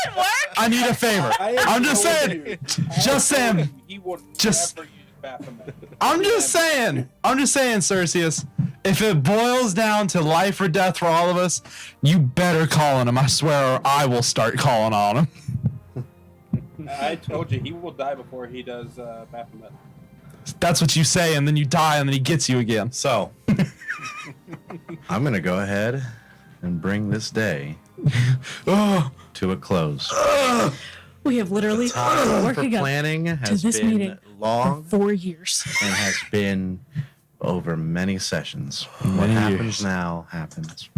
I need a favor. I'm just saying, just saying, He will just- never use Baphomet. I'm just saying, Cersei, if it boils down to life or death for all of us, you better call on him, I swear, or I will start calling on him. I told you, he will die before he does Baphomet. That's what you say, and then you die, and then he gets you again. So, I'm gonna go ahead and bring this day Oh, to a close. We have literally Time been for working up planning has this been meeting for long 4 years. and has been over many sessions. What Many happens years. now happens.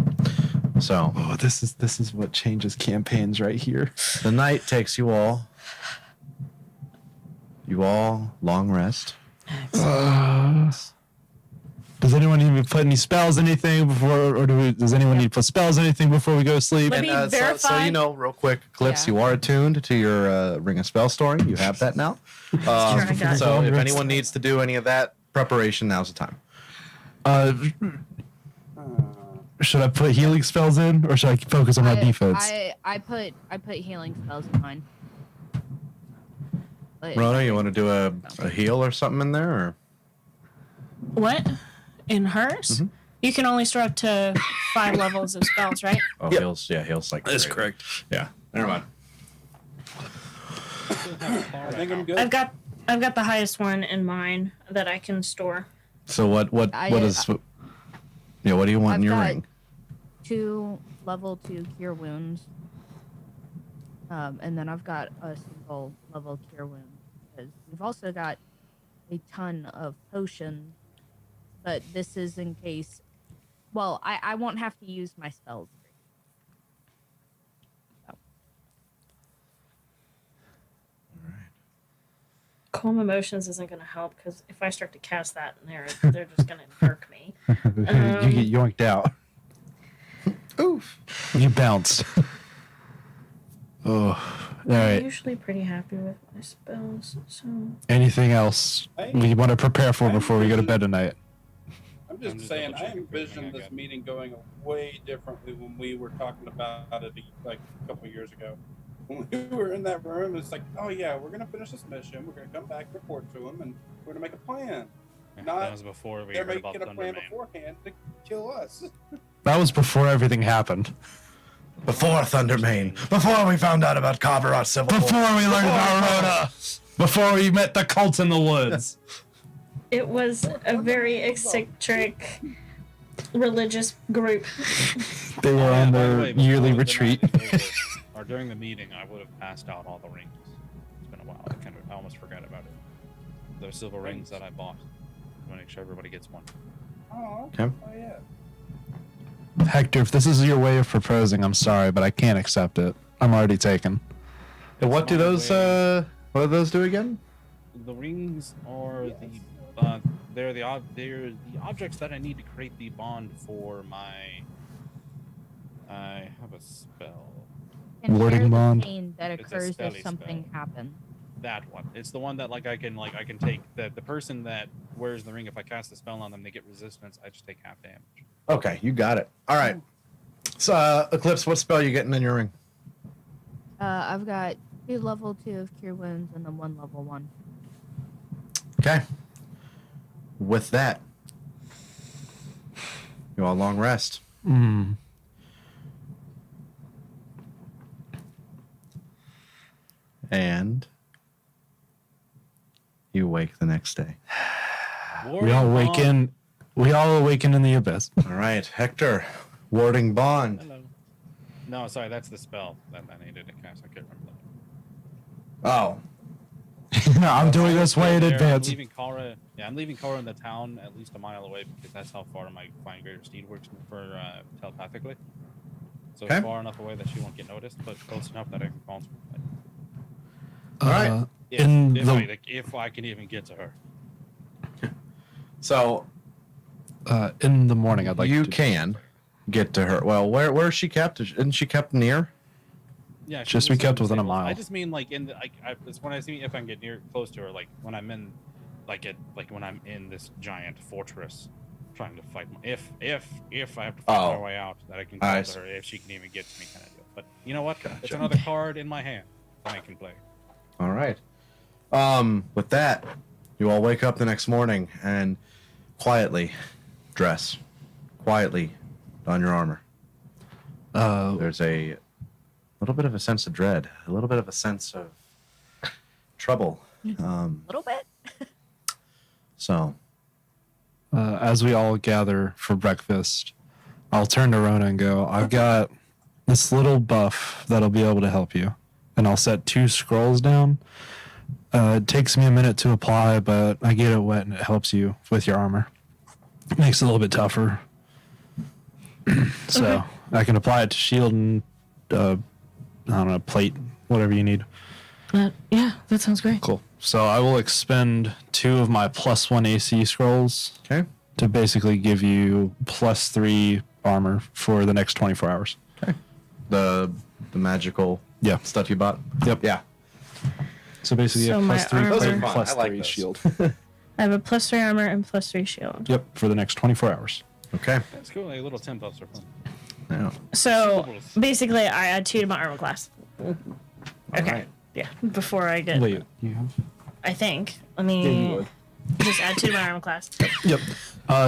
So, this is what changes campaigns right here. the night takes you all long rest. Does anyone need to put any spells, anything before, or does anyone need to put spells, anything before we go to sleep? Let me So verify. you know, real quick, Clips, Yeah. you are attuned to your Ring of Spell story. You have that now. Sure, I got it. So if anyone needs to do any of that preparation, now's the time. Should I put healing spells in, or should I focus on my defense? I put healing spells in mine. But Rona, you want to do a heal or something in there? Or? What? In hers? Mhm. You can only store up to 5 levels of spells, right? Oh, Yep. heals. Yeah, heals like That's crazy. correct. Yeah, never mind. I think I'm good. I've got the highest one in mine that I can store. So what what is? Yeah, what do you want in I've your got ring? 2 level 2 cure wounds. And then I've got a single level cure wound. Because we've also got a ton of potions, but this is in case. Well, I won't have to use my spells. Calm emotions isn't going to help because if I start to cast that in there, they're just going to nerk me. You get yoinked out. Oof. You bounced. Oh, all I'm right. usually pretty happy with my spells, so Anything else we want to prepare for before we go to bed tonight? I'm just I'm just saying, I double-checking for envisioned everything I this got. meeting going way differently when we were talking about it like a couple years ago. When we were in that room, it's like, oh yeah, we're gonna finish this mission. We're gonna come back, report to him, and we're gonna make a plan. Not- that was before we They're heard about making a plan Thundermane. beforehand to kill us. That was before everything happened. Before Thundermane. Before we found out about Kabarat Civil War. Before we learned about Rhoda. Before we met the cult in the woods. it was a very eccentric religious group. They were on By the their way, before yearly the night retreat. is over, or during the meeting, I would have passed out all the rings. It's been a while. I almost forgot about it. Those silver rings that I bought. I'm gonna make sure everybody gets one. Oh, Okay. oh yeah. Hector, if this is your way of proposing, I'm sorry, but I can't accept it. I'm already taken. And what do my those what do those do again? The rings are they're the objects that I need to create the bond for my. I have a spell. And Warding share the bond. pain that It's a occurs spelly if something spell. happens. That one. It's the one that I can take the person that wears the ring. If I cast the spell on them, they get resistance. I just take half damage. Okay, you got it. All right. So, Eclipse, what spell you getting in your ring? I've got 2 level 2 of Cure Wounds and then 1 level 1. Okay. With that, you all long rest. And you wake the next day. We all awaken. We all awaken in the abyss. All right, Hector, warding bond. Hello. No, sorry, that's the spell that I needed to cast. I can't remember that. Oh, I'm doing this way in advance. I'm leaving Kara in the town at least a mile away because that's how far my Find Greater Steed works for telepathically. So Okay. it's far enough away that she won't get noticed, but close enough that I can call. All right. If I can even get to her. so in the morning, I'd like you to. can get to her. Well, where is she kept? Isn't she kept near? Yeah, she Just lives be kept in the within a stables. mile. I just mean like in the it's when I see if I can get close to her, like when I'm in when I'm in this giant fortress trying to fight if I have to fight my way out, that I can call to her if she can even get to me, kind of deal. But you know what? Gotcha. It's another card in my hand that I can play. All right. With that, you all wake up the next morning and quietly dress, quietly don your armor. There's a little bit of a sense of dread, a little bit of a sense of trouble. A little bit. So, as we all gather for breakfast, I'll turn to Rona and go, I've got this little buff that'll be able to help you. And I'll set 2 scrolls down. It takes me a minute to apply, but I get it wet and it helps you with your armor. It makes it a little bit tougher. So I can apply it to shield and, I don't know, plate, whatever you need. Yeah, that sounds great. Cool. So I will expend 2 of my +1 AC scrolls okay. to basically give you +3 armor for the next 24 hours. The magical stuff you bought. Yep. Yeah. So basically, So a my +3 armor- Those are plate, fun. I like +3 those. shield. I have a +3 armor and +3 shield. Yep, for the next 24 hours. Okay. That's cool. Like little temp ups are fun. Yeah. So basically, I add 2 to my armor class. Okay. right. Yeah. Before I get, Wait, you have? I think. Let me just add 2 to my armor class. Yep.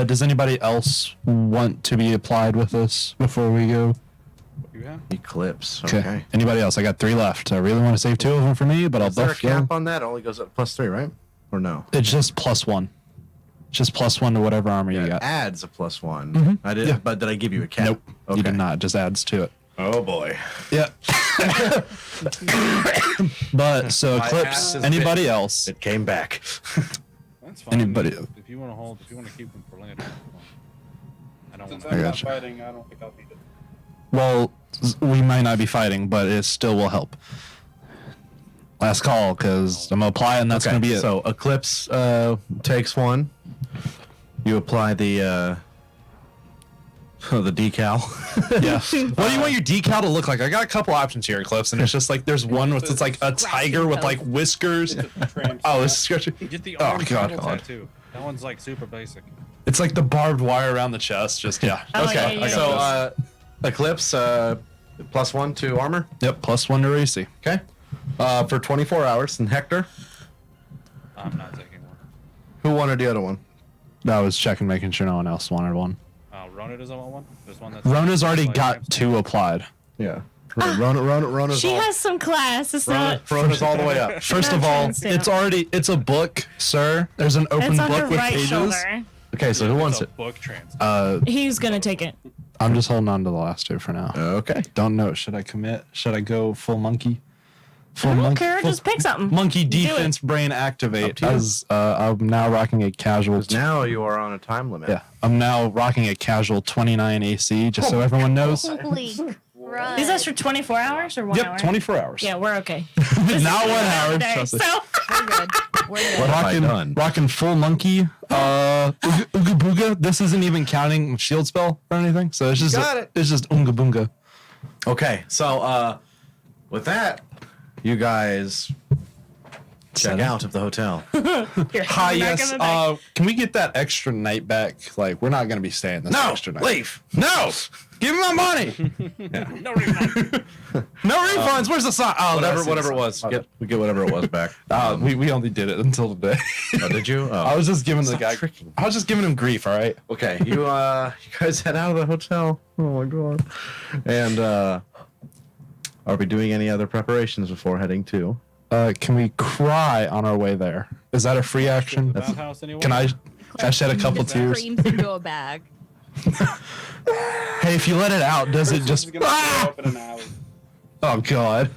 Does anybody else want to be applied with this before we go? You have? Eclipse. Okay. Anybody else? I got 3 left. I really want to save 2 of them for me, but I'll Is there a buff cap them. on that? It only goes up +3, right? Or no? It's just +1. Just +1 to whatever armor you It got. adds a +1. Mhm. I did, Yeah. but did I give you a cap? Nope. Okay. You did not. It just adds to it. Oh boy. Yeah. But so My ass Eclipse, is anybody bit. else? It came back. That's fine. Anybody- If you want to keep them for later. I don't Since want I'm to. not gotcha. fighting, I don't think I'll need it. Well, we might not be fighting, but it still will help. Last call, because I'm gonna apply, and that's gonna be it. So Eclipse takes 1. You apply the decal. Yeah. What do you want your decal to look like? I got a couple options here, Eclipse, and it's just like there's one with it's like a tiger with like whiskers. Oh, this is sketchy. Get the Oh, arm God. tattoo. That one's like super basic. It's like the barbed wire around the chest. Just yeah. Oh, Okay. yeah, yeah, So yeah. Eclipse +1 to armor. Yep. +1 to AC. Okay. For 24 hours. And Hector, I'm not taking one. who wanted the other one? I was checking, making sure no one else wanted one. Rona doesn't want one. There's one that's. Rona's already like got times 2 applied. Yeah. Rona's She all, has some class. It's not. Rona's all the way up. First of Not all, transparent. it's a book, sir. There's an open It's on her book with right pages. shoulder. Okay, so who It's wants a it? book trans. He's gonna take it. I'm just holding on to the last 2 for now. Okay. Don't know. Should I commit? Should I go full monkey? Full I don't monkey, care. full Just pick something. monkey Do it. defense brain Up activate. to you. As I'm now rocking a casual. Now you are on a time limit. Yeah, I'm now rocking a casual 29 AC, just so everyone knows. Holy crud. Is this for 24 hours or 1 hour? Yep, 24 hours. Yeah, we're okay. Not 1 hour. Okay, Trust me. so We're good. We're good. What have I done? Rocking full monkey. Ooga Booga. This isn't even counting shield spell or anything. So it's just it's just Oonga Boonga. Okay, so with that, you guys check Settle. out of the hotel. you're Hi, back yes. in the day. Can we get that extra night back? Like, we're not gonna be staying this No, extra night. leave. No, give me my money. No refund. No refunds. Where's the sign? Oh, Whatever it was. We get whatever it was back. We only did it until today. Oh, did you? Oh. I was just giving the Stop guy. tricking. I was just giving him grief. All right. Okay, you guys head out of the hotel. Oh my god. And are we doing any other preparations before heading to? Can we cry on our way there? Is that a free action? The bathhouse anyway? Can I shed a couple Just tears? creams into a bag. Hey, if you let it out, does it This just? is gonna show up in an alley. Oh god.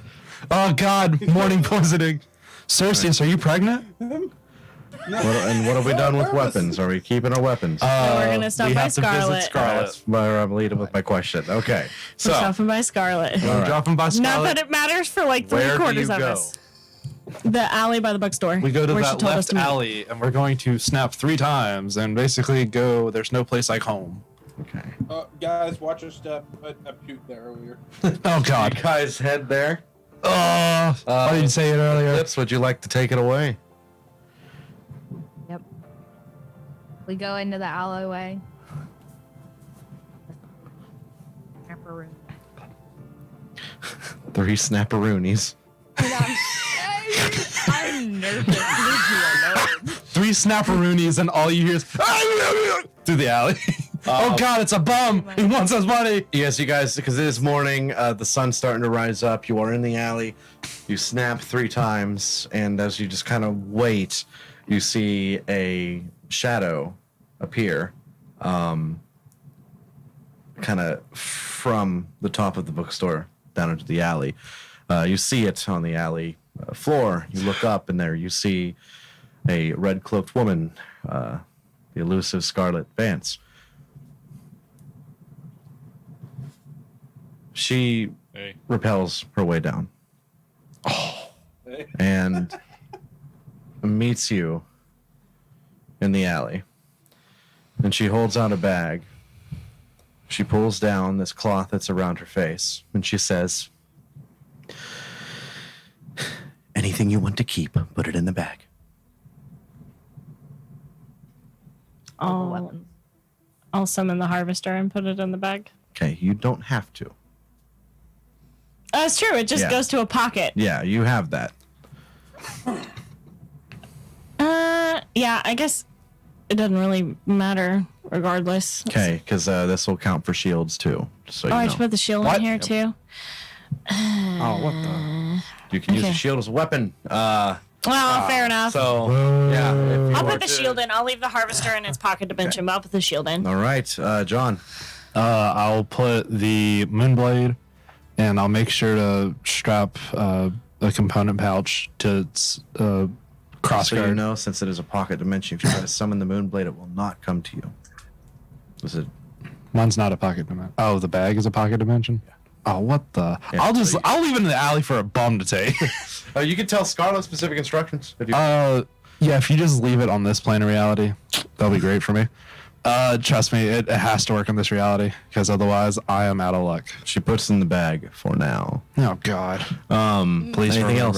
Oh god. Morning poisoning. Cerseus, are you pregnant? What have we done with weapons? Are we keeping our weapons? we're gonna stop we by have to visit Scarlet. Scarlet. That's where I'm leading with my question. Okay, We're so stopping by Scarlet. All right. Dropping by Not Scarlet. that it matters for like where do you 3/4 of go? us. The alley by the bookstore. We go to where she that told us left to meet. alley, and we're going to snap 3 times, and basically go. There's no place like home. Okay, Guys, watch your step. I puked there earlier. Oh you god. guys head there. Why did you say it earlier? Lips, would you like to take it away? Yep. We go into the alleyway. Snapperoo. 3 snapperoonies. I'm nervous. Leave me alone. 3 snapperoonies, and all you hear is through the alley. Oh god, it's a bum. He wants us money. Yes, you guys, because it is morning, the sun's starting to rise up. You are in the alley. You snap 3 times, and as you just kind of wait, you see a shadow appear, kind of from the top of the bookstore down into the alley. You see it on the alley floor. You look up, and there you see a red-cloaked woman, the elusive Scarlet Vance. She Hey. repels her way down and meets you in the alley. And she holds out a bag. She pulls down this cloth that's around her face, and she says, "Anything you want to keep, put it in the bag." All the I'll, weapons. I'll summon the harvester and put it in the bag. Okay, you don't have to. That's true. It just Yeah. goes to a pocket. Yeah, you have that. Yeah, I guess it doesn't really matter regardless. Okay, because this will count for shields too. So you Oh, I know. should put the shield What? in here too. Oh, what the? You can use a Okay. shield as a weapon. Well, fair enough. So yeah, if you I'll were put the to- shield in. I'll leave the harvester in its pocket dimension, but I'll put the shield in. All right, John. I'll put the moonblade, and I'll make sure to strap a component pouch to its crossguard. So you know, since it is a pocket dimension, if you try to summon the moonblade, it will not come to you. Was it? Mine's not a pocket dimension. Oh, the bag is a pocket dimension. Oh, what the? Yeah, I'll leave it in the alley for a bum to take. You can tell Scarlet specific instructions. If you, Yeah, if you just leave it on this plane of reality, that'll be great for me. Trust me, it has to work in this reality, because otherwise I am out of luck. she puts in the bag for now. Oh God. Please. Anything else?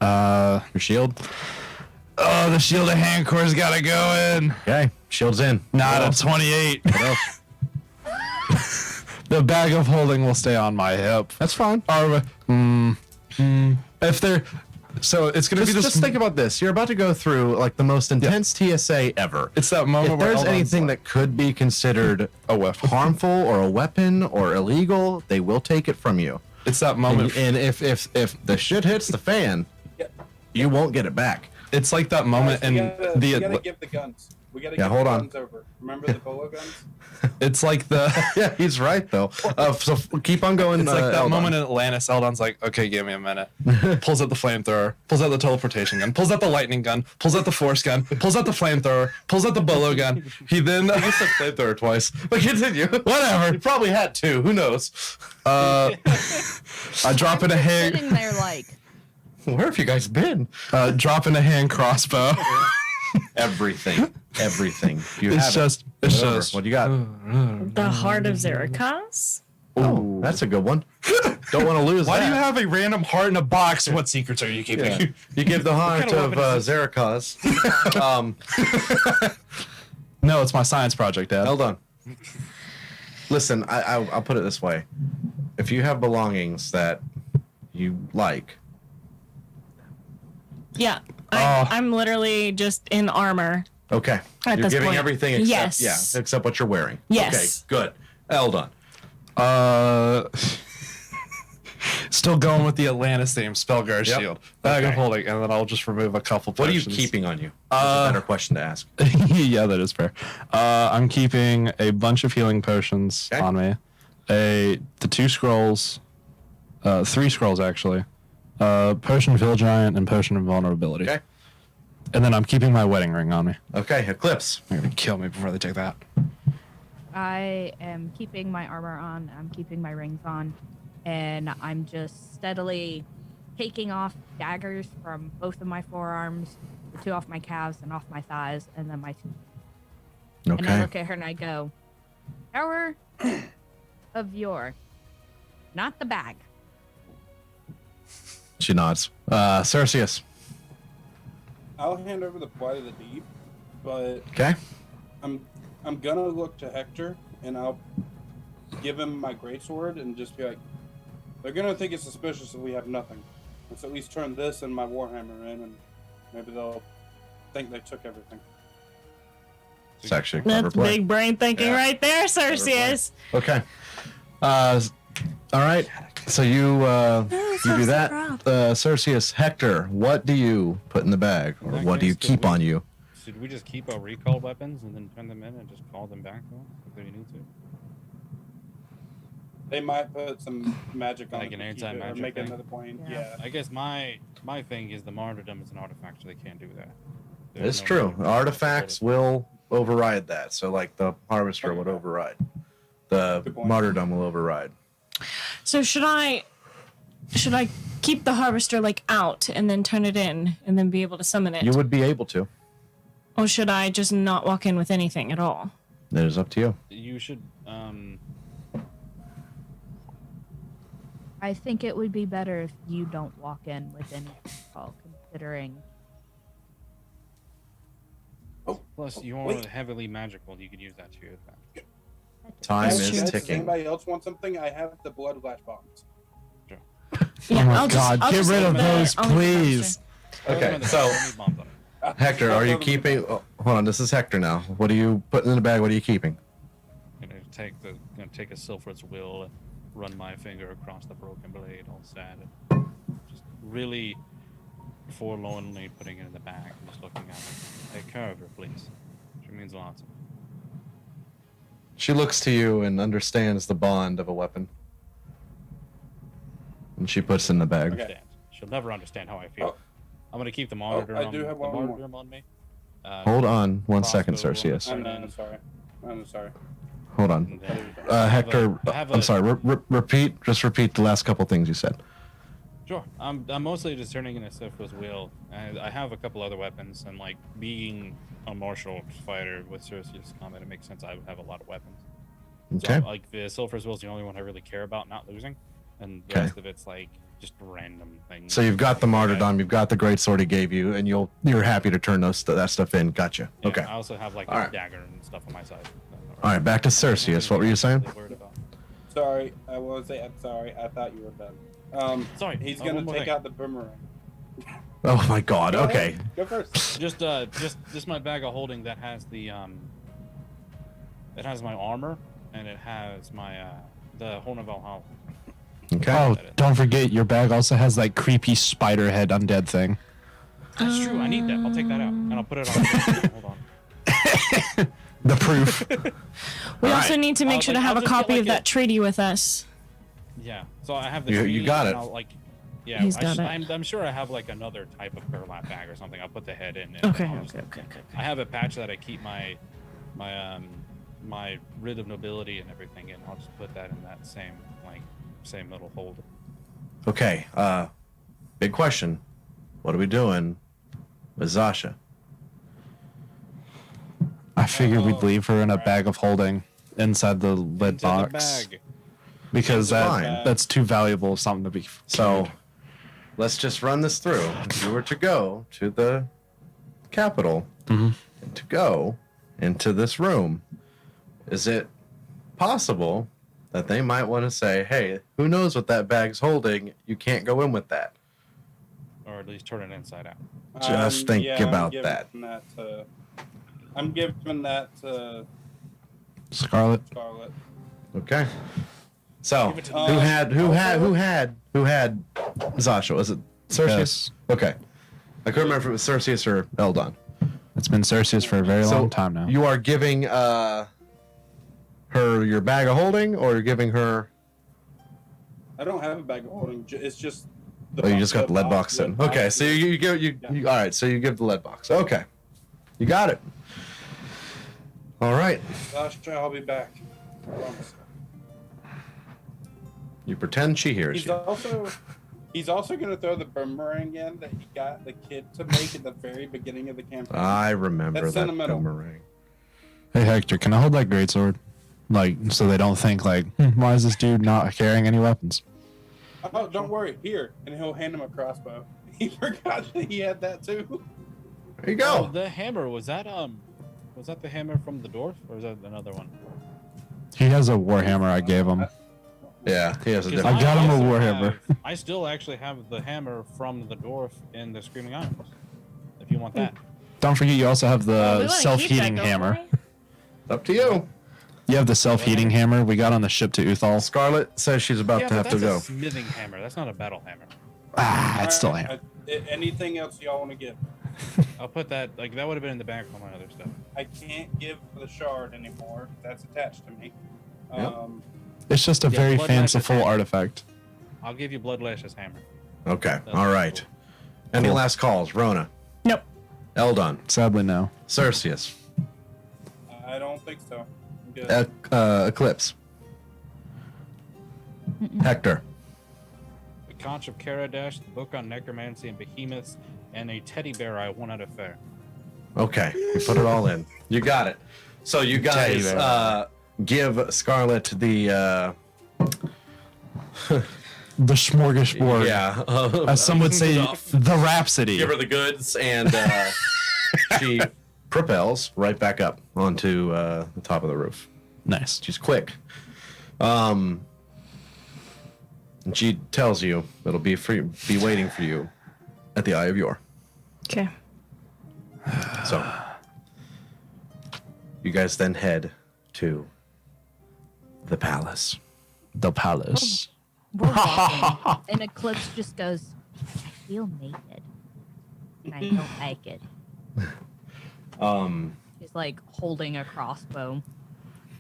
remember. Your shield. Oh, the shield of Hancor's gotta go in. Okay, shield's in. Not What a else? 28. What else? The bag of holding will stay on my hip. That's fine. Or, if they're, so it's gonna be this. Just think about this. You're about to go through like the most intense TSA ever. It's that moment If where there's Eldon's anything like, that could be considered a weapon, harmful or a weapon or illegal, they will take it from you. it's that And, moment. and if the shit hits the fan, you won't get it back. It's like that moment Guys, in we gotta the give the guns. We gotta Yeah, get hold the on. guns over. Remember the bolo guns? It's like the Yeah, he's right though. Keep on going. it's like that Eldon. moment in Atlantis. Eldon's like, okay, give me a minute. Pulls out the flamethrower. Pulls out the teleportation gun. Pulls out the lightning gun. Pulls out the force gun. Pulls out the flamethrower. Pulls out the bolo gun. He then I guess I flamethrower twice. But continue. whatever. You probably had two. Who knows? I drop in a hand. Sitting there like, Where have you guys been? Drop in a hand crossbow. Everything. You It's have just. it. It's Whatever. just. What do you got? The Heart of Zerikos? Oh, that's a good one. Don't want to lose. Why that. do you have a random heart in a box? What secrets are you keeping? Yeah. You give the heart kind of of weapon is Zerikos. No, it's my science project, Dad. Hold on. Listen, I'll put it this way: if you have belongings that you like, Yeah. Oh. I'm literally just in armor. okay, At you're this giving point. everything except Yes. except what you're wearing. Yes. Okay, good. Eldon. Still going with the Atlantis theme, Spellguard Yep. Shield. Bag of Okay. holding, and then I'll just remove a couple What are you potions. keeping on you? That's a better question to ask. Yeah, that is fair. I'm keeping a bunch of healing potions Okay. on me. The 2 scrolls, 3 scrolls actually. Potion of Hill Giant and Potion of Vulnerability. Okay. And then I'm keeping my wedding ring on me. Okay, Eclipse. They're gonna kill me before they take that. I am keeping my armor on. I'm keeping my rings on, and I'm just steadily taking off daggers from both of my forearms, the 2 off my calves and off my thighs, and then my 2. And I Okay. look at her and I go, "Power of your, not the bag." She nods. Cerseus. I'll hand over the Plight of the Deep, but Okay. I'm gonna look to Hector and I'll give him my greatsword and just be like, they're gonna think it's suspicious if we have nothing. Let's at least turn this and my warhammer in, and maybe they'll think they took everything. It's actually a clever That's play. big brain thinking Yeah. right there, Cerseus. Okay. All right. So you do that. Cerseus, Hector, what do you put in the bag, or In that what do you case, keep could we- on you? Should we just keep our recall weapons and then turn them in and just call them back though, if we need to? They might put some magic on Like it an to keep anti-magic it, or make thing? another plane. Yeah. Yeah. I guess my thing is the martyrdom is an artifact, so they can't do that. It's There's no true. martyrdom. Artifacts will override that. So, like the harvester would override. The Good point. martyrdom will override. So should I keep the harvester like out and then turn it in and then be able to summon it? You would be able to. Or should I just not walk in with anything at all? It is up to you. You should I think it would be better if you don't walk in with any call, considering plus you are Wait. heavily magical, you could use that to your advantage. Time That's is true. Does ticking. anybody else want something? I have the blood flash bombs. Yeah, my I'll just- God, I'll get just rid leave of the- those, I'll leave the please. harvester. Okay, so Hector, are you keeping? Oh, hold on, this is Hector now. What are you putting in the bag? What are you keeping? Gonna take a Silphur's will, run my finger across the broken blade, all sad, and just really forlornly putting it in the bag, and just looking at it. Take care of her, please. She means a lot to me. She looks to you and understands the bond of a weapon, and she puts it in the bag. Okay. Understand. She'll never understand how I feel. Oh. I'm gonna keep the monitor I do have one more. on me. Hold on one second, Crossbow, Cerseus. I'm sorry. I'm sorry. Hold on. and then- Hector, I have I'm a- sorry. Repeat the last couple things you said. Sure. I'm mostly just turning in a Silphur's will, and I have a couple other weapons, and like being a martial fighter with Cerseus combat, it makes sense I would have a lot of weapons. Okay. So, like the Silphur's will is the only one I really care about not losing, and the Okay. rest of it's like just random things. So you've got the martyrdom, you've got the great sword he gave you, and you're happy to turn that stuff in. Gotcha. Yeah, Okay. I also have like All a right. dagger and stuff on my side. All right, back to Cerseus. What were you saying? Worried about. Sorry. I will say I'm sorry. I thought you were done. Sorry. He's one gonna more take thing. out the boomerang. Oh my God. Go Okay. ahead. Go first. Just my bag of holding that has the it has my armor and it has my the Horn of Valhalla. Okay. Oh, don't forget, your bag also has that creepy spider head undead thing. That's true. I need that. I'll take that out and I'll put it on. Hold on. The proof. We All also right. need to make I'll, sure like, to have I'll a just get, copy like, of that treaty with us. Yeah. So I have the. You treaty, got and it. I'll, like, yeah. He's got it. I'm sure I have like another type of burlap bag or something. I'll put the head in. And Okay, I'll just- okay. I have a patch that I keep my writ of nobility and everything in. I'll just put that in that same little holder. Okay. Big question. What are we doing with Zasha? I figured we'd leave her in a bag of holding inside the lid Into box the bag. because That's fine. that's too valuable of something to be. So carried. let's just run this through. If you were to go to the Capitol and to go into this room, is it possible that they might want to say, hey, who knows what that bag's holding? You can't go in with that. Or at least turn it inside out. Just think about that. I'm giving that to Scarlet. Scarlet. Okay. So Give it to who had Zasha? Was it Cersei? Yes. Okay. I couldn't remember if it was Cersei or Eldon. It's been Cersei's for a very long time now. You are giving her your bag of holding, or you're giving her? I don't have a bag of holding. It's just. Oh, you just got the lead box in. box. Okay, so you give you all right. So you give the lead box. Okay, you got it. All right. Zasha, I'll be back. I promise. You pretend she hears you. He's also going to throw the boomerang in that he got the kid to make at the very beginning of the campaign. I remember That's that sentimental. boomerang. Hey Hector, can I hold that greatsword? Like, so they don't think like, why is this dude not carrying any weapons? Oh, don't worry. Here, and he'll hand him a crossbow. He forgot that he had that too. There you Oh, go. the hammer was that the hammer from the dwarf, or is that another one? He has a warhammer I gave him. Yeah, he has a 'Cause different. I got him a also warhammer. I still actually have the hammer from the dwarf in the Screaming Isles. If you want that. Don't forget, you also have We the wanna keep self-heating that, don't hammer. we? Up to you. You have the self-heating hammer we got on the ship to Uthal. Scarlet says she's about Yeah, to but have to that's go. a smithing hammer. That's not a battle hammer. Ah, it's still a hammer. Anything else y'all want to give? I'll put that that would have been in the back of my other stuff. I can't give the shard anymore. That's attached to me. Yep. It's just a Yeah, very Blood Knight is fanciful hammer. artifact. I'll give you Bloodlash's hammer. Okay. That's All right. cool. Any last calls, Rona? Nope. Eldon? Sadly, no. Cerseus? I don't think so. I'm good. Eclipse? Hector? The Conch of Karadash, the book on necromancy and behemoths, and a teddy bear I won at a fair. Okay, you put it all in. You got it. So you guys Teddy bear. give Scarlet the The smorgasbord. yeah, As some would say, stuff. the rhapsody. Give her the goods, and she propels right back up onto the top of the roof. Nice. She's quick. And she tells you it'll be waiting for you at the Eye of Yore. Okay. So you guys then head to the palace. The palace. We're walking, and Eclipse just goes, I feel naked. And I don't like it. He's like holding a crossbow.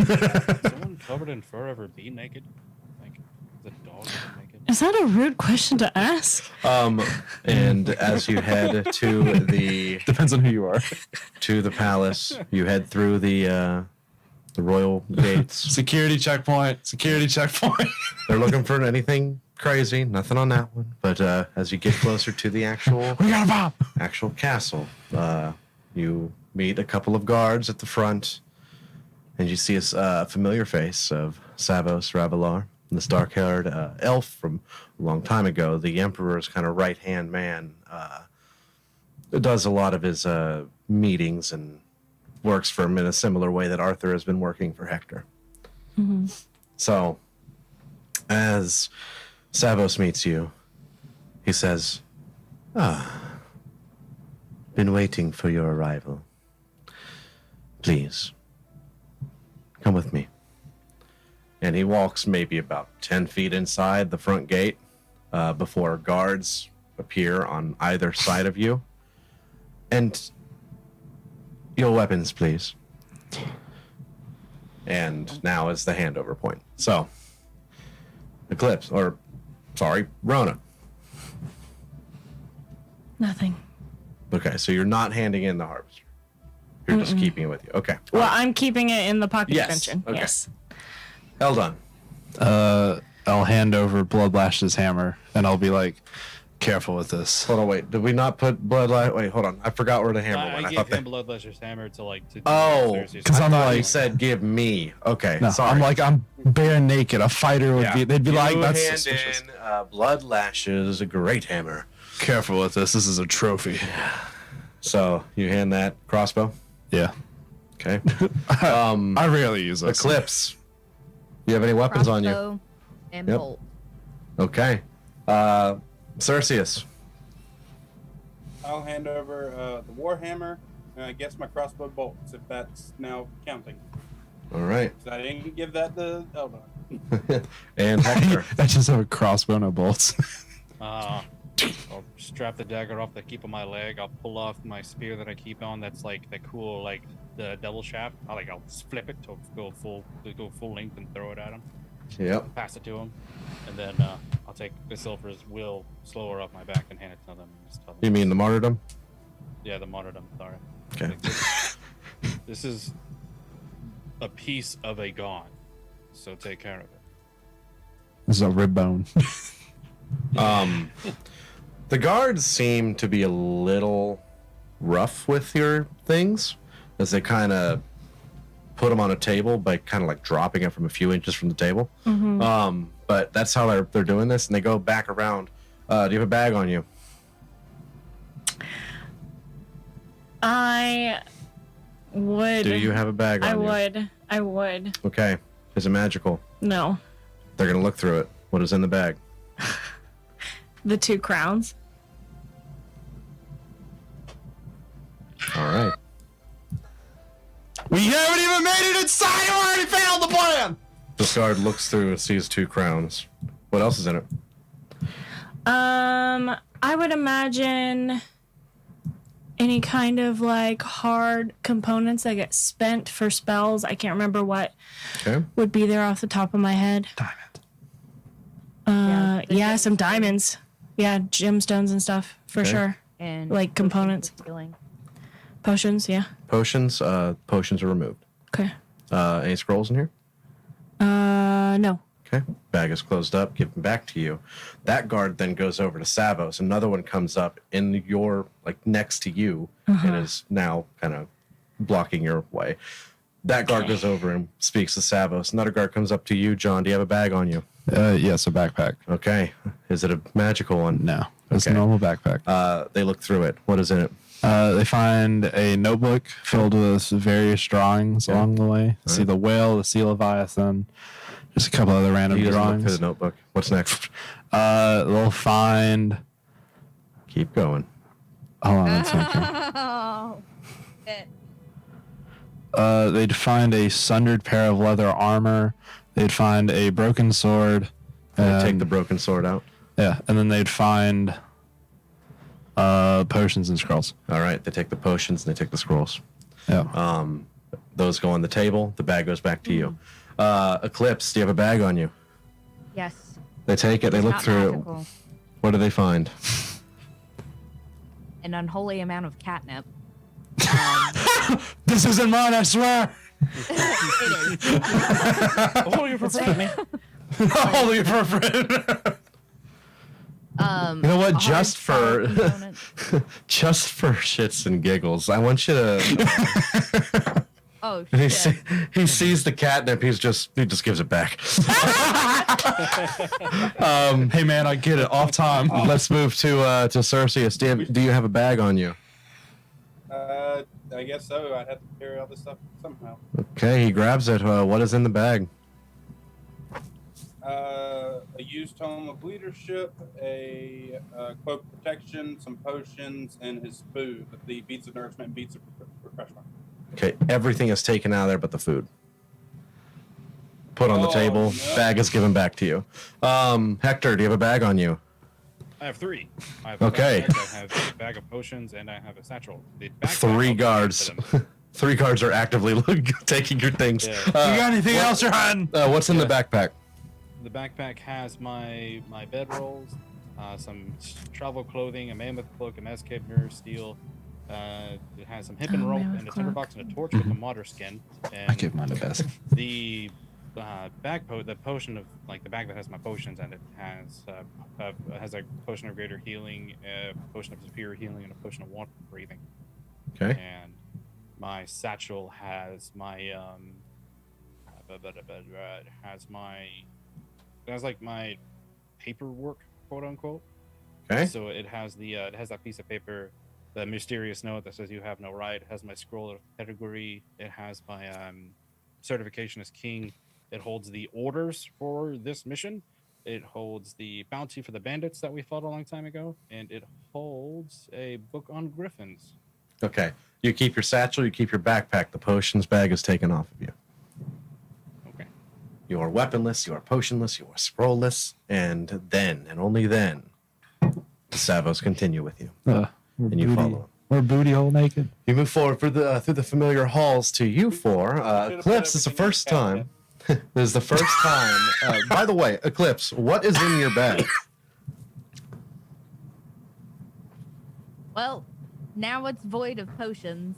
Someone covered in fur ever be naked? Like, is a dog ever naked? Is that a rude question to ask? And as you head to the Depends on who you are. palace, you head through the royal gates. Security checkpoint. Security checkpoint. They're looking for anything crazy, nothing on that one. But as you get closer to the actual We got a bomb. castle, you meet a couple of guards at the front, and you see a familiar face of Savos Ravelar, this dark-haired elf from a long time ago, the Emperor's kind of right-hand man. Does a lot of his meetings and works for him in a similar way that Arthur has been working for Hector. So, as Savos meets you, he says, been waiting for your arrival. Please, come with me. And he walks maybe about 10 feet inside the front gate before guards appear on either side of you. And your weapons, please. And now is the handover point. So, Rona. Nothing. Okay, so you're not handing in the harvester. You're just keeping it with you. Okay. Well, I'm keeping it in the pocket Yes, dimension. okay. Yes. Eldon. I'll hand over Bloodlash's hammer, and I'll be like, careful with this. Hold on, wait. Did we not put Bloodlash? Wait, hold on. I forgot where the hammer went. I gave him Bloodlusher's hammer to like to. Oh, Cersei's because I'm I thought like, you said give me. Okay, no, sorry. I'm bare naked. A fighter would be. They'd be you like, that's hand suspicious. in Bloodlash's great hammer. Careful with this. This is a trophy. So you hand that crossbow. Yeah. Okay. I rarely use this. Eclipse. Do you have any weapons on you? Crossbow and Yep. bolt. Okay. Cerseus. I'll hand over the warhammer and I guess my crossbow bolts, if that's now counting. All right. 'Cause I didn't give that to Eldon. And Hector. I just have a crossbow, no bolts. I'll strap the dagger off the keep on my leg. I'll pull off my spear that I keep on. That's like the cool, like the double shaft. I'll just flip it to go full length and throw it at him. Yep. Pass it to him, and then I'll take the silver's will slower off my back and hand it to them. And just tell them, You mean the martyrdom? Yeah, the martyrdom. Sorry. Okay. Like, this is a piece of a god, so take care of it. This is a rib bone. The guards seem to be a little rough with your things as they kind of put them on a table by kind of like dropping it from a few inches from the table. But that's how they're doing this, and they go back around. Do you have a bag on you? I would. Do you have a bag on you? I would. Okay. Is it magical? No. They're going to look through it. What is in the bag? The 2 crowns. All right. We haven't even made it inside. You already failed the plan. This guard looks through and sees 2 crowns. What else is in it? I would imagine any kind of like hard components that get spent for spells. I can't remember what Okay. would be there off the top of my head. Diamond. Yeah, some diamonds. Yeah, gemstones and stuff for Okay. sure. And Like components. potions of healing. Potions, yeah. Potions. Potions are removed. Okay. Any scrolls in here? No. Okay. Bag is closed up. Give them back to you. That guard then goes over to Savos. Another one comes up in your, like, next to you and is now kind of blocking your way. That guard goes over and speaks to Savos. Another guard comes up to you, John. Do you have a bag on you? Yes, a backpack. Okay. Is it a magical one? No, it's Okay. a normal backpack. They look through it. What is in it? They find a notebook filled with various drawings along the way. See the whale, the sea leviathan, just a couple other random He doesn't look through drawings. the notebook. What's next? They'll find. Keep going. Hold on, that's Oh. Shit. They'd find a sundered pair of leather armor. They'd find a broken sword. They take the broken sword out. Yeah, and then they'd find potions and scrolls. All right. They take the potions and they take the scrolls. Yeah. Those go on the table. The bag goes back to you. Eclipse, do you have a bag on you? Yes. They take it. They look Not through magical. it. What do they find? An unholy amount of catnip. This isn't mine, I swear. It is. Oh, you're prepared, man. Holy for a friend. You know what? a hard spell component. Just for shits and giggles, I want you to. Oh he, shit. he sees the catnip. He just gives it back. Hey man, I get it. Off time. Let's move to Cerseus. Do you have a bag on you? I guess so. I'd have to carry all this stuff somehow. Okay, he grabs it. What is in the bag? A used tome of leadership, a cloak protection, some potions, and his food. The beads of nourishment and beads of refreshment. Okay, everything is taken out of there but the food. Put on the Oh, table. no. Bag is given back to you. Hector, do you have a bag on you? I have 3. I have Okay. a backpack, I have a bag of potions, and I have a satchel. The backpack, 3 I'll guards. give to them. 3 guards are actively taking your things. Yeah. You got anything else you're hiding? What's in the backpack? The backpack has my bedrolls, some travel clothing, a mammoth cloak, a mascade mirror, steel. It has some hempen rope mammoth and a cloak. tinderbox and a torch with a martyr skin. And I give mine the best. the the potion of like the bag that has my potions and it has a potion of greater healing, a potion of superior healing, and a potion of water breathing. Okay. And my satchel has my has like my paperwork, quote unquote. Okay. So it has it has that piece of paper, the mysterious note that says you have no right. It has my scroll of pedigree. It has my certification as king. It holds the orders for this mission. It holds the bounty for the bandits that we fought a long time ago, and it holds a book on griffins. Okay. You keep your satchel, you keep your backpack. The potions bag is taken off of you. Okay. You are weaponless, you are potionless, you are scrollless, and then, and only then, the Savos continue with you. And you follow them. We're booty hole naked. You move forward through the familiar halls to you four. Eclipse, this is the first time. This is the first time. By the way, Eclipse, what is in your bag? Well, now it's void of potions.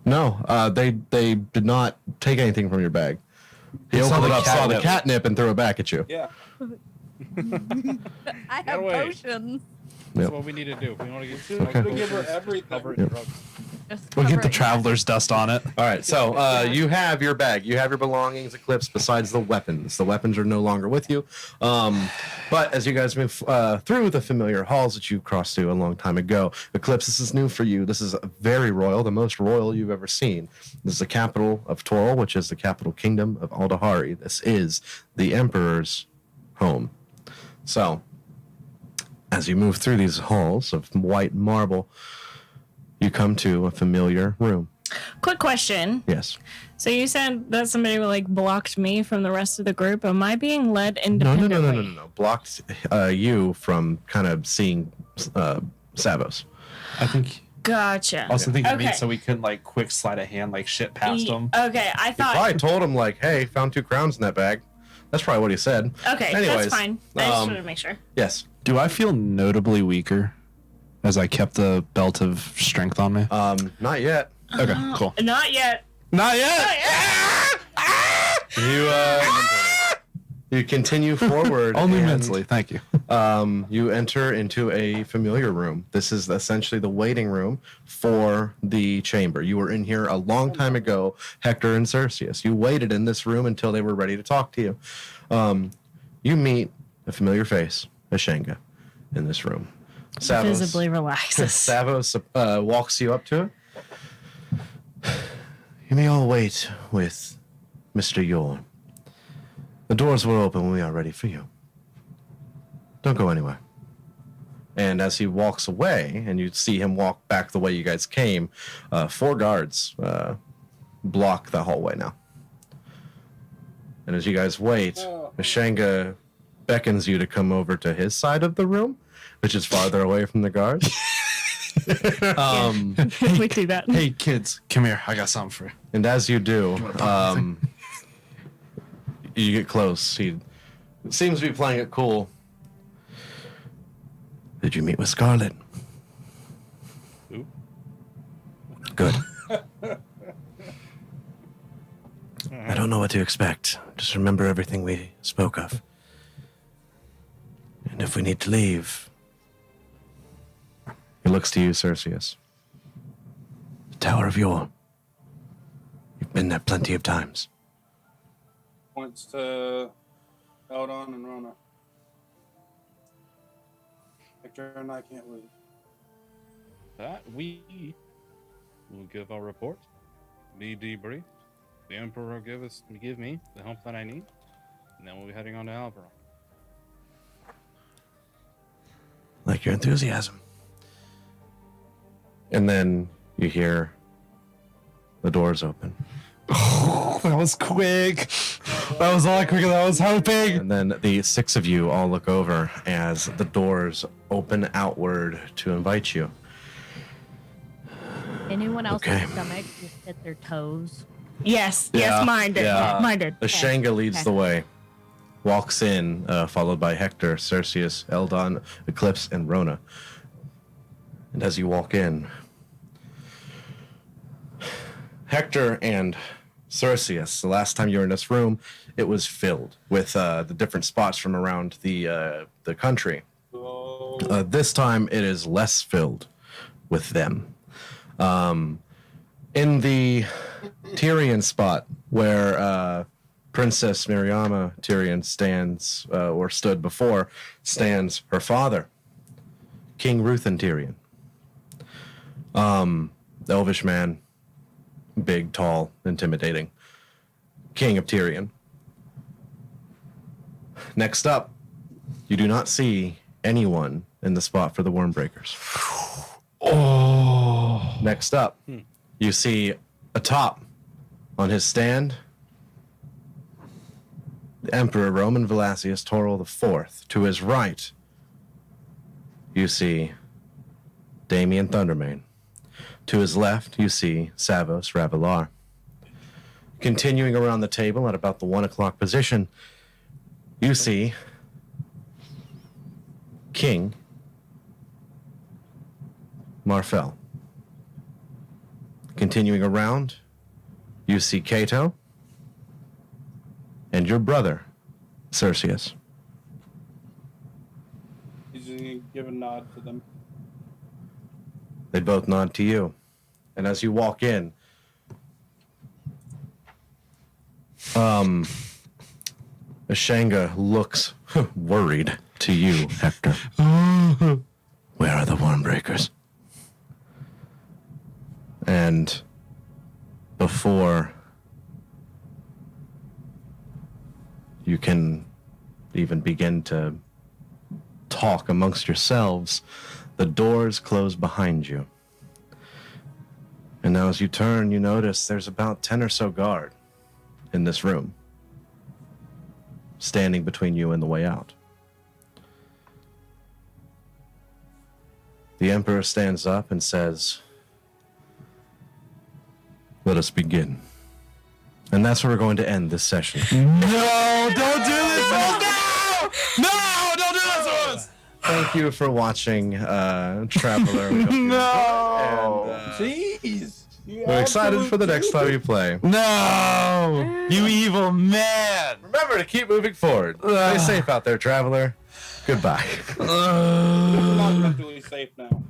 No, they did not take anything from your bag. He Saw opened it the up, saw the catnip. catnip, and threw it back at you. Yeah. I have away. potions. That's Yep. what we need to do. We want to get Okay. We give her everything. cover it Yep. in drugs. Just We'll get cover the it. traveler's dust on it. All right, so you have your bag, you have your belongings, Eclipse, besides the weapons. The weapons are no longer with you. But as you guys move through the familiar halls that you crossed through a long time ago, Eclipse, this is new for you. This is very royal, the most royal you've ever seen. This is the capital of Toril, which is the capital kingdom of Aldahari. This is the Emperor's home. So, as you move through these halls of white marble, you come to a familiar room. Quick question. Yes. So you said that somebody like blocked me from the rest of the group. Am I being led No. independently? Blocked you from kind of seeing Savos. I think. Gotcha. Also think it Okay. means so we couldn't like quick slide a hand like shit past them. Okay, I You thought. probably told him like, "Hey, found 2 crowns in that bag." That's probably what he said. Okay, Anyways, that's fine. I just wanted to make sure. Yes. Do I feel notably weaker as I kept the belt of strength on me? Not yet. Okay, cool. Not yet. Not yet. You continue forward. Only and, mentally. Thank you. You enter into a familiar room. This is essentially the waiting room for the chamber. You were in here a long time ago, Hector and Cerseus. You waited in this room until they were ready to talk to you. You meet a familiar face, Ashenga, in this room. Savos, Visibly relaxes. Savos walks you up to it. You may all wait with Mr. Yorn. The doors will open when we are ready for you. Don't go anywhere. And as he walks away, and you see him walk back the way you guys came, 4 guards block the hallway now. And as you guys wait, Ashanga beckons you to come over to his side of the room, which is farther away from the guards. We do that. Hey kids, come here. I got something for you. And as you do, you get close. He seems to be playing it cool. Did you meet with Scarlet? Who? Good. I don't know what to expect. Just remember everything we spoke of. And if we need to leave... He looks to you, Cerseus. The Tower of Yore. You've been there plenty of times. Points to Eldon and Rona. Hector and I can't leave. That we will give our report, be debriefed. The Emperor will give me the help that I need, and then we'll be heading on to Alvaron. Like your enthusiasm. And then you hear the doors open. That was quick. That was a lot quicker than I was hoping. And then the 6 of you all look over as the doors open outward to invite you. Anyone else's Okay. stomach just hit their toes? Yes, Yeah, yes, mine did. yeah. Mine did. Ashanga leads Okay. the way, walks in, followed by Hector, Cerseus, Eldon, Eclipse, and Rona. And as you walk in, Hector and Cerseus, the last time you were in this room, it was filled with the different spots from around the country. Oh, This time, it is less filled with them. In the Tyrion spot where Princess Miriama Tyrion stands, or stood before, stands her father, King Ruthen Tyrion. The elvish man, big, tall, intimidating, King of Tyrion. Next up, you do not see anyone in the spot for the Wormbreakers. Oh. Next up, you see atop on his stand the Emperor Roman Velasius Toril IV. To his right, you see Damian Thundermane. To his left, you see Savos Ravelar. Continuing around the table at about the 1 o'clock position, you see King Marfell. Continuing around, you see Cato and your brother, Cerseus. he's just gonna give a nod to them. They both nod to you. And as you walk in, Ashanga looks worried to you, Hector. Where are the Wormbreakers? And before you can even begin to talk amongst yourselves, the doors close behind you. And now as you turn, you notice there's about 10 or so guard in this room, standing between you and the way out. The Emperor stands up and says, "Let us begin." And that's where we're going to end this session. No, don't do this. Oh, no! No, don't do this to us. Thank you for watching, Traveler. No. And, Jeez. you we're excited for the absolute next time you play. No, you evil man. Remember to keep moving forward. Stay safe out there, Traveler. Goodbye. We're not mentally safe now.